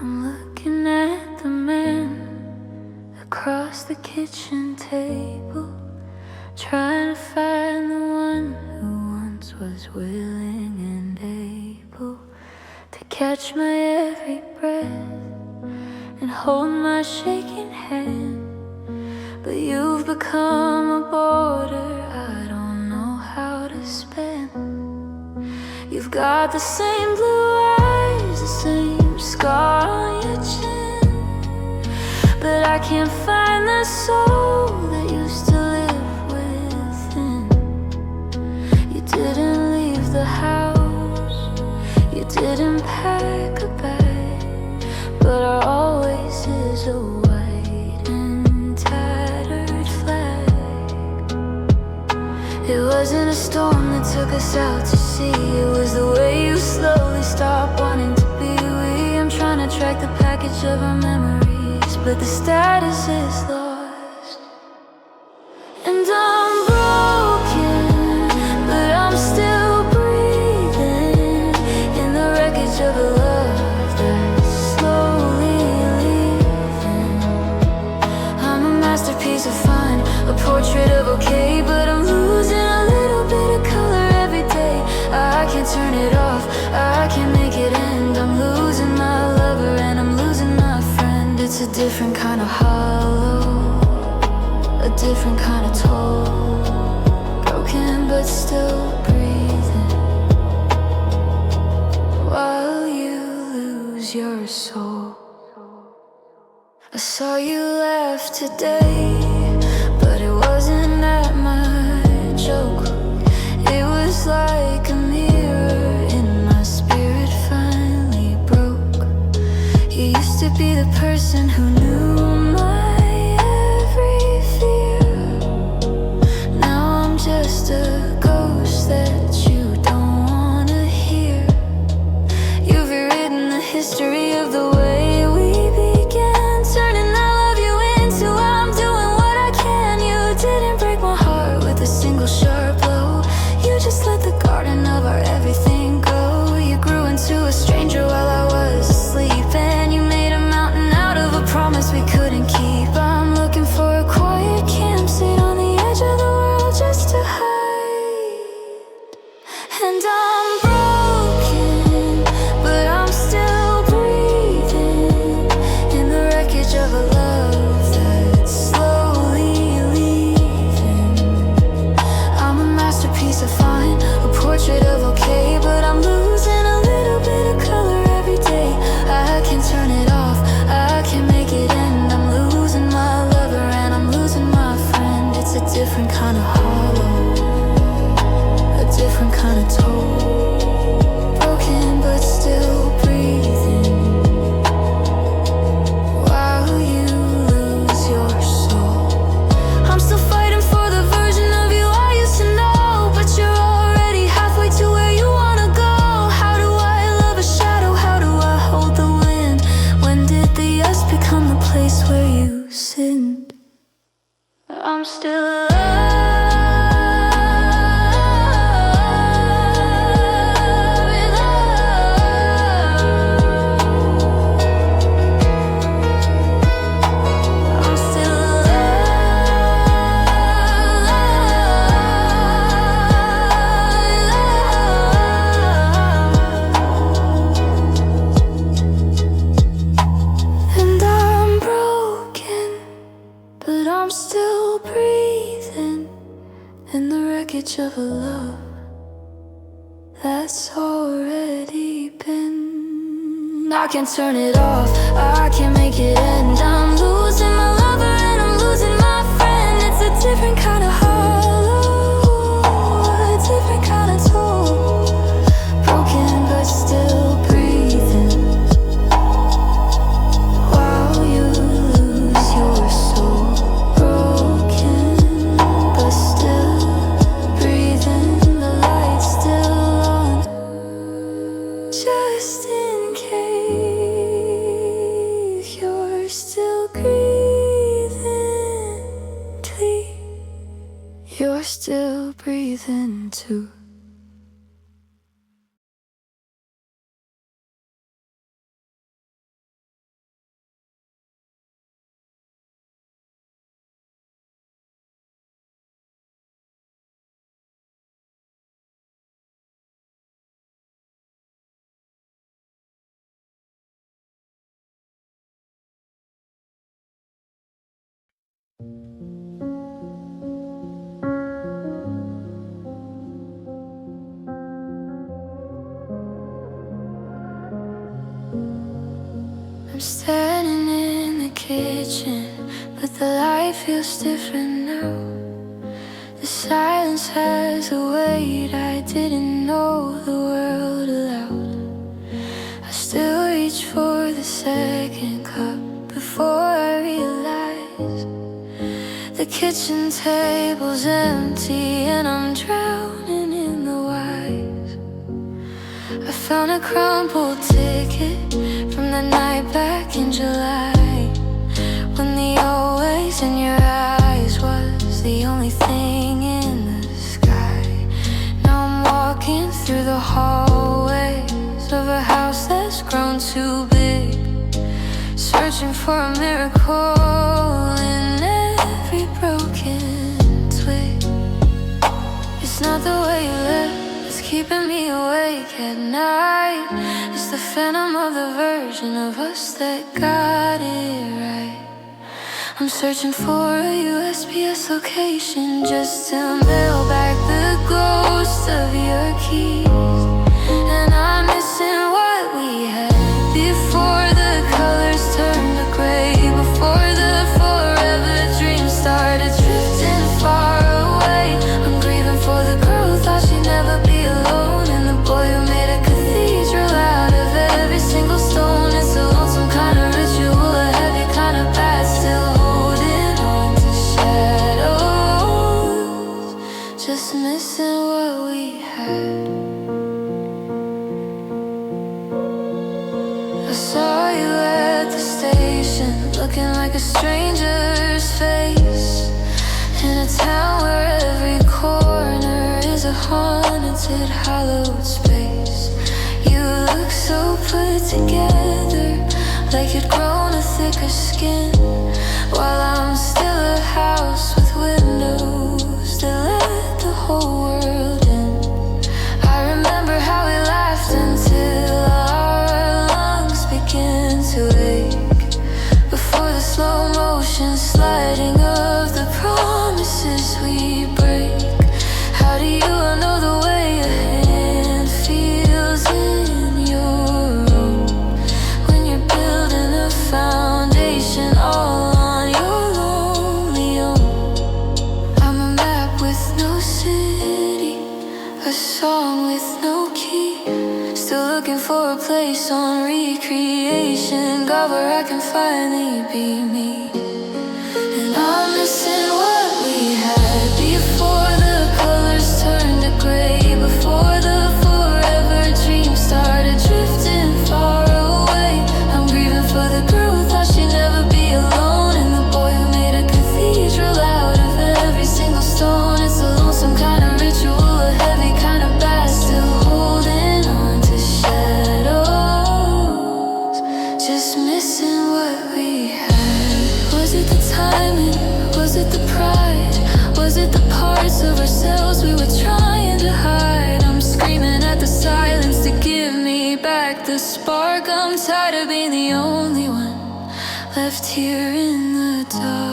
I'm looking at the man across the kitchen table, trying to find the one who once was willing and able to catch my every breath and hold my shaking hand. But you've become a border I don't know how to spend. You've got the same blue eyes, the same scar on your chin, but I can't find the soul that used to live within. You didn't leave the house, you didn't pack a bag, but there always is a white and tattered flag. It wasn't a storm that took us out to sea, it was the way you slowly stopped wanting to be we. I'm trying to track the package of our memories, but the status is lost. And I'm broken, but I'm still breathing in the wreckage of a love that's slowly leaving. I'm a masterpiece of fine, a portrait of okay, but I'm losing a little bit of color every day. I can't turn it off, I can't make it end. I'm losing my lover and I'm losing my friend. It's a different kind of hollow, a different kind of toll. Broken but still breathing, while you lose your soul. I saw you laugh today, but it wasn't at my joke. It was like a mirror in my spirit finally broke. You used to be the person who knew my every fear. Now I'm just a ghost that you don't wanna hear. You've rewritten the history of the way we began, turning I love you into I'm doing what I can. You didn't break my heart with a single sharp blow. You just let the garden of our everything go. You grew into a stranger while I was asleep, and you made a mountain out of a promise we couldn't keep. I'm looking for a quiet campsite on the edge of the world just to hide. And I'm broken, but I'm still breathing in the wreckage of a love that's slowly leaving. I'm a masterpiece of fine, a portrait of okay, but I'm losing a little bit of color every day. I can't turn it off, I can't make it end. I'm losing my lover and I'm losing my friend. It's a different kind of hollow, a different kind of toll. Broken but still breathing, while you lose your soul. I'm still fighting for the version of you I used to know, but you're already halfway to where you wanna go. How do I love a shadow? How do I hold the wind? When did the yes become the place where you sinned? I'm still alive. in the wreckage of a love that's already been. I can't turn it off, I can't make it end. I'm losing my lover and I'm losing my friend. It's a different kind of hollow, a different kind of toll. Broken but still breathing, while you lose your soul. Broken but still breathing, the light's still on. Just in case you're still breathing, please. You're still breathing too. I'm standing in the kitchen, but the light feels different now. The silence has a weight I didn't know the world allowed. I still reach for the second cup before I realize the kitchen table's empty and I'm drowning in the wise. I found a crumpled ticket from the night back in July, when the always in your eyes was the only thing in the sky. Now I'm walking through the hallways of a house that's grown too big, searching for a miracle in every broken twig. It's not the way you live that's keeping me awake at night. It's the phantom of the version of us that got it right. I'm searching for a USPS location just to mail back the ghost of your keys. And I'm missing what we had before the colors turned to gray, before the forever dreams started drifting far away. I'm grieving for the girl who thought she'd never be alone, and the boy who made a cathedral out of every single stone. It's a lonesome kind of ritual, a heavy kind of bad, still holding on to shadows, just missing what we had. I saw you at the station, looking like a stranger's face, in a town where every corner is a haunted, hallowed space. You look so put together, like you'd grown a thicker skin, while I'm still a house with windows that let the whole world in. I remember how we laughed until our lungs began to ache, before the slow motion sliding of the promises we break. How do you know the way a hand feels in your own, when you're building a foundation all on your lonely own? I'm a map with no city, a song with no key, still looking for a place on recreation, God, where I can finally be me. And I'm missing what we had before the colors turned to gray, before the forever dreams started drifting far away. I'm grieving for the girl who thought she'd never be alone, and the boy who made a cathedral out of every single stone. It's a lonesome kind of ritual, a heavy kind of bad, still holding on to shadows, just missing what we had. Was it the timing? Was it the pride? Was it the parts of ourselves we were trying to hide? I'm screaming at the silence to give me back the spark. I'm tired of being the only one left here in the dark.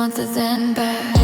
want the then back.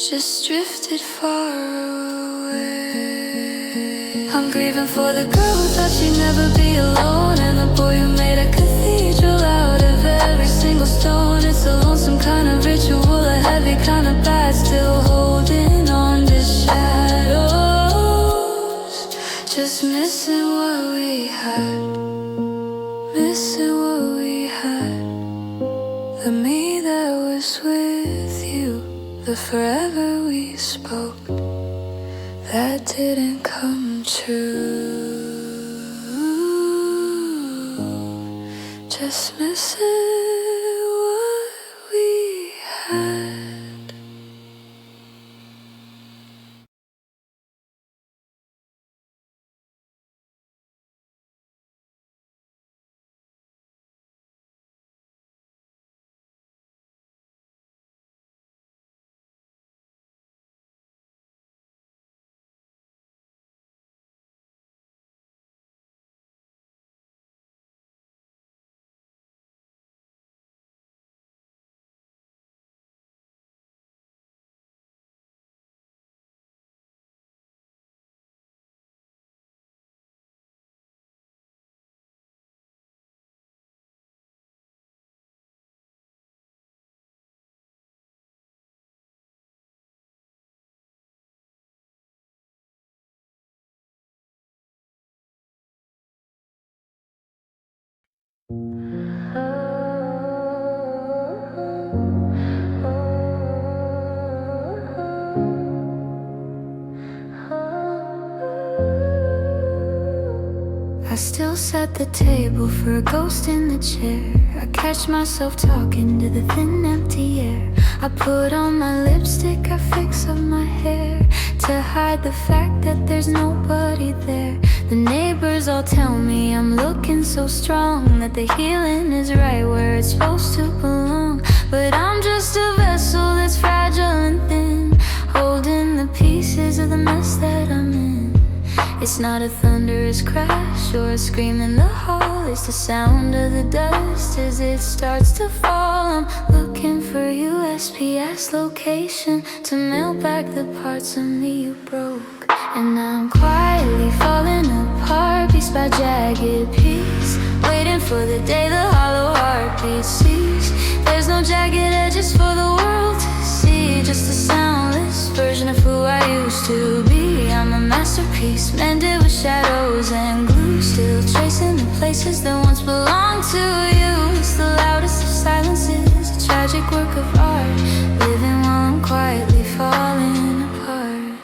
Just drifted far away. I'm grieving for the girl who thought she'd never be alone, and the boy who made a cathedral out of every single stone. It's a lonesome kind of ritual, a heavy kind of bad, still holding on to shadows. Just missing what we had, missing what we had. The me that was with you, the forever we spoke, that didn't come true. Just missing what we had. I still set the table for a ghost in the chair. I catch myself talking to the thin empty air. I put on my lipstick, I fix up my hair to hide the fact that there's nobody there. The neighbors all tell me I'm looking so strong, that the healing is right where it's supposed to belong. But I'm just a vessel that's fragile and thin, holding the pieces of the mess that I'm in. It's not a thunderous crash or a scream in the hall, it's the sound of the dust as it starts to fall. I'm looking for USPS location to mail back the parts of me you broke. And I'm quietly falling apart, piece by jagged piece, waiting for the day the hollow heartbeat cease. There's no jagged edges for the world to see, just a soundless version of who I used to be. I'm a masterpiece, mended with shadows and glue, still tracing the places that once belonged to you. It's the loudest of silences, a tragic work of art, living while I'm quietly falling apart.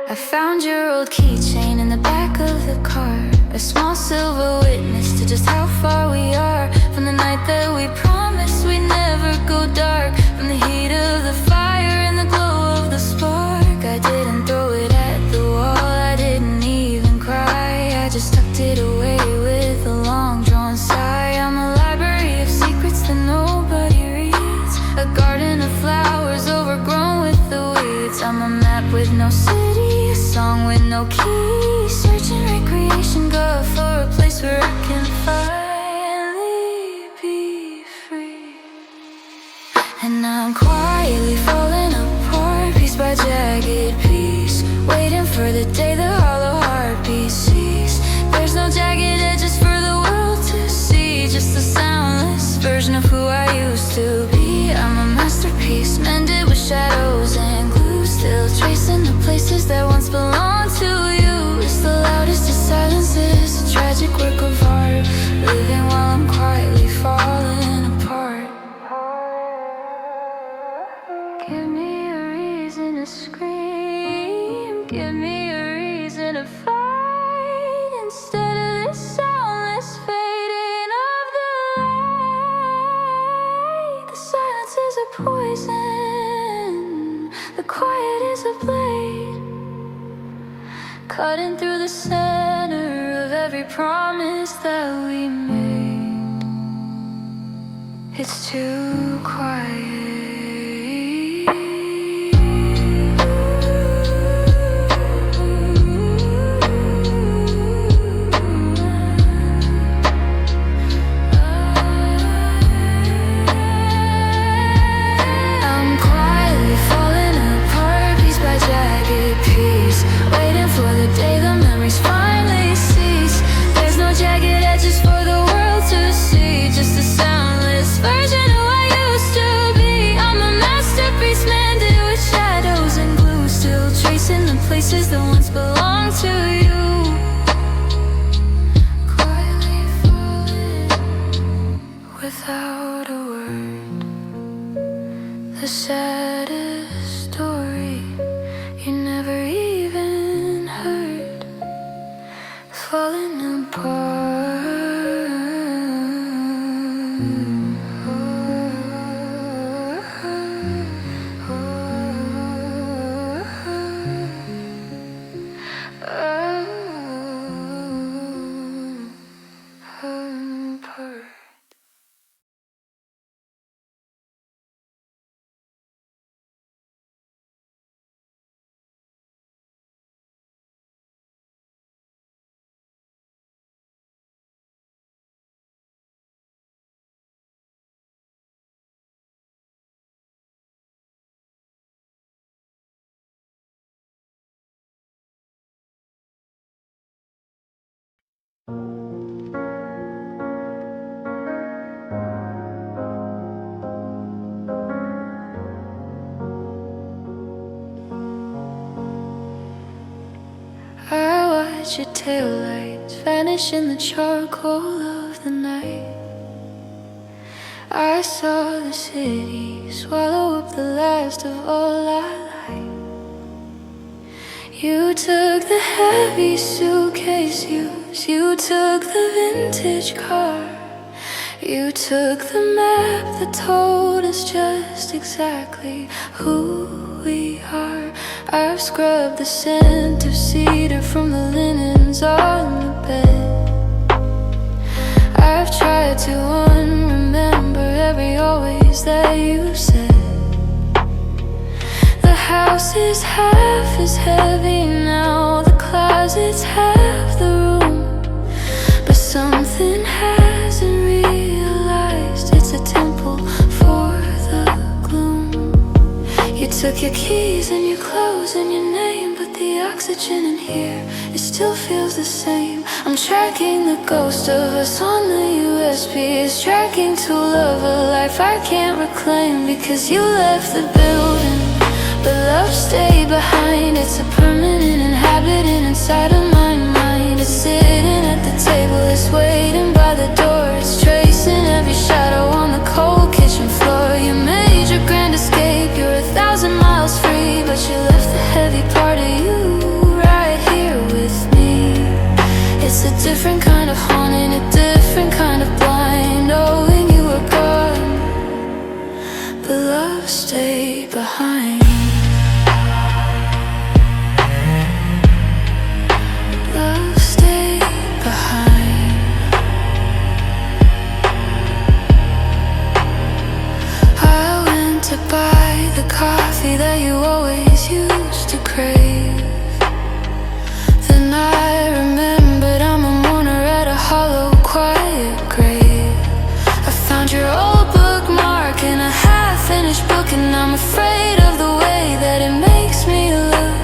I found your old keychain in the back of the car, a small silver witness to just how far we are from the night that we promised we'd never go dark. From the heat of the fire and the glow of the spark, I didn't throw it at the wall, I didn't even cry, I just tucked it away with a long drawn sigh. I'm a library of secrets that nobody reads, a garden of flowers overgrown with the weeds. I'm a map with no city, a song with no key, searching recreation, go for a place where I can finally be free. And I'm quietly falling apart, piece by jagged piece, waiting for the day the hollow heartbeat cease. There's no jagged edges for the world to see, just a soundless version of who I used to be. I'm a masterpiece, mended with shadows and glue, still tracing the places that once belonged to you. It's the loudest of silences, a tragic work of art, living cutting through the center of every promise that we made. It's too quiet. Places that once belonged to you, quietly falling without a word. The saddest story you never even heard, falling apart. Watch your taillights vanish in the charcoal of the night. I saw the city swallow up the last of all I like. You took the heavy suitcase you took the vintage car. You took the map that told us just exactly who we are. I've scrubbed the scent of cedar from the linens on the bed. I've tried to unremember every always that you said. The house is half as heavy now, the closet's half the room, but something hasn't realized it's a temple for the gloom. You took your keys and your clothes and your name, but the oxygen in here, it still feels the same. I'm tracking the ghost of us on the USB. It's tracking to love a life I can't reclaim, because you left the building, but love stayed behind. It's a permanent inhabitant inside of my mind. It's sitting at the table, it's waiting by the door. It's tracing every shadow on the cold kitchen floor. You made your grand escape, you're 1,000 miles free, but you left the heavy part of you right here with me. It's a different kind of haunting, a different kind of blind, knowing you were gone, but love stayed behind. Love stayed behind. I went to buy the coffee that you always used to crave. Then I remembered I'm a mourner at a hollow, quiet grave. I found your old bookmark in a half-finished book, and I'm afraid of the way that it makes me look.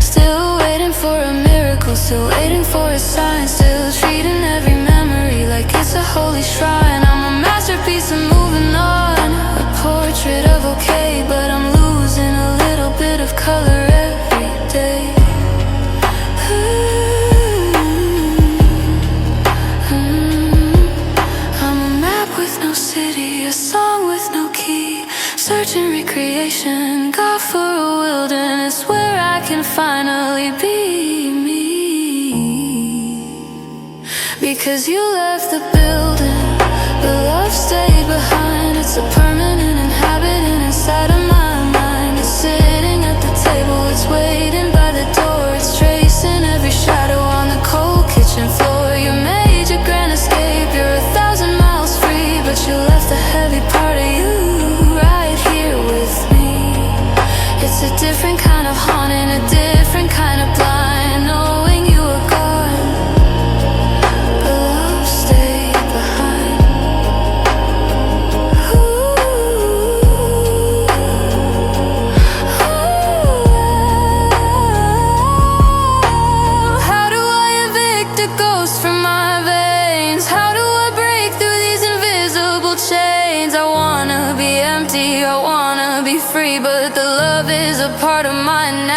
Still waiting for a miracle, still waiting for a sign, still treating every memory like it's a holy shrine. I'm a masterpiece of moving on, a portrait of okay, but I'm losing a little bit of color every day. I'm a map with no city, a song with no key, searching recreation, God for a wilderness where I can finally be me. Because you left the building, but love stayed behind. It's a permanent inhabitant inside of my mind. It's sitting at the table, it's waiting by the door. It's tracing different kind of haunting, a different kind of blind, knowing you were gone, but love stayed behind. How do I evict a ghost from my veins? How do I break through these invisible chains? I wanna be empty, I wanna be free, but the love is a part of my anatomy.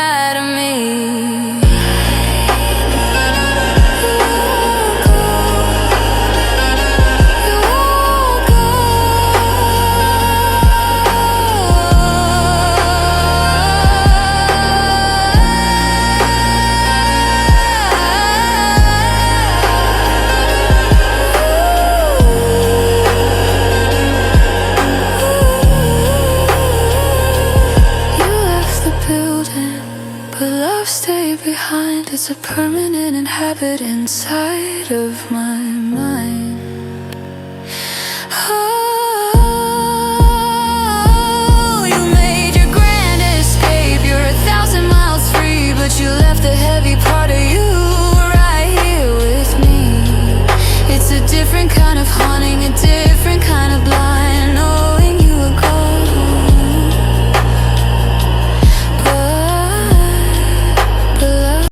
But love stayed behind. It's a permanent inhabit inside of my mind. Oh, you made your grand escape. You're 1,000 miles free, but you left the heavy part of you right here with me. It's a different kind of haunting, a different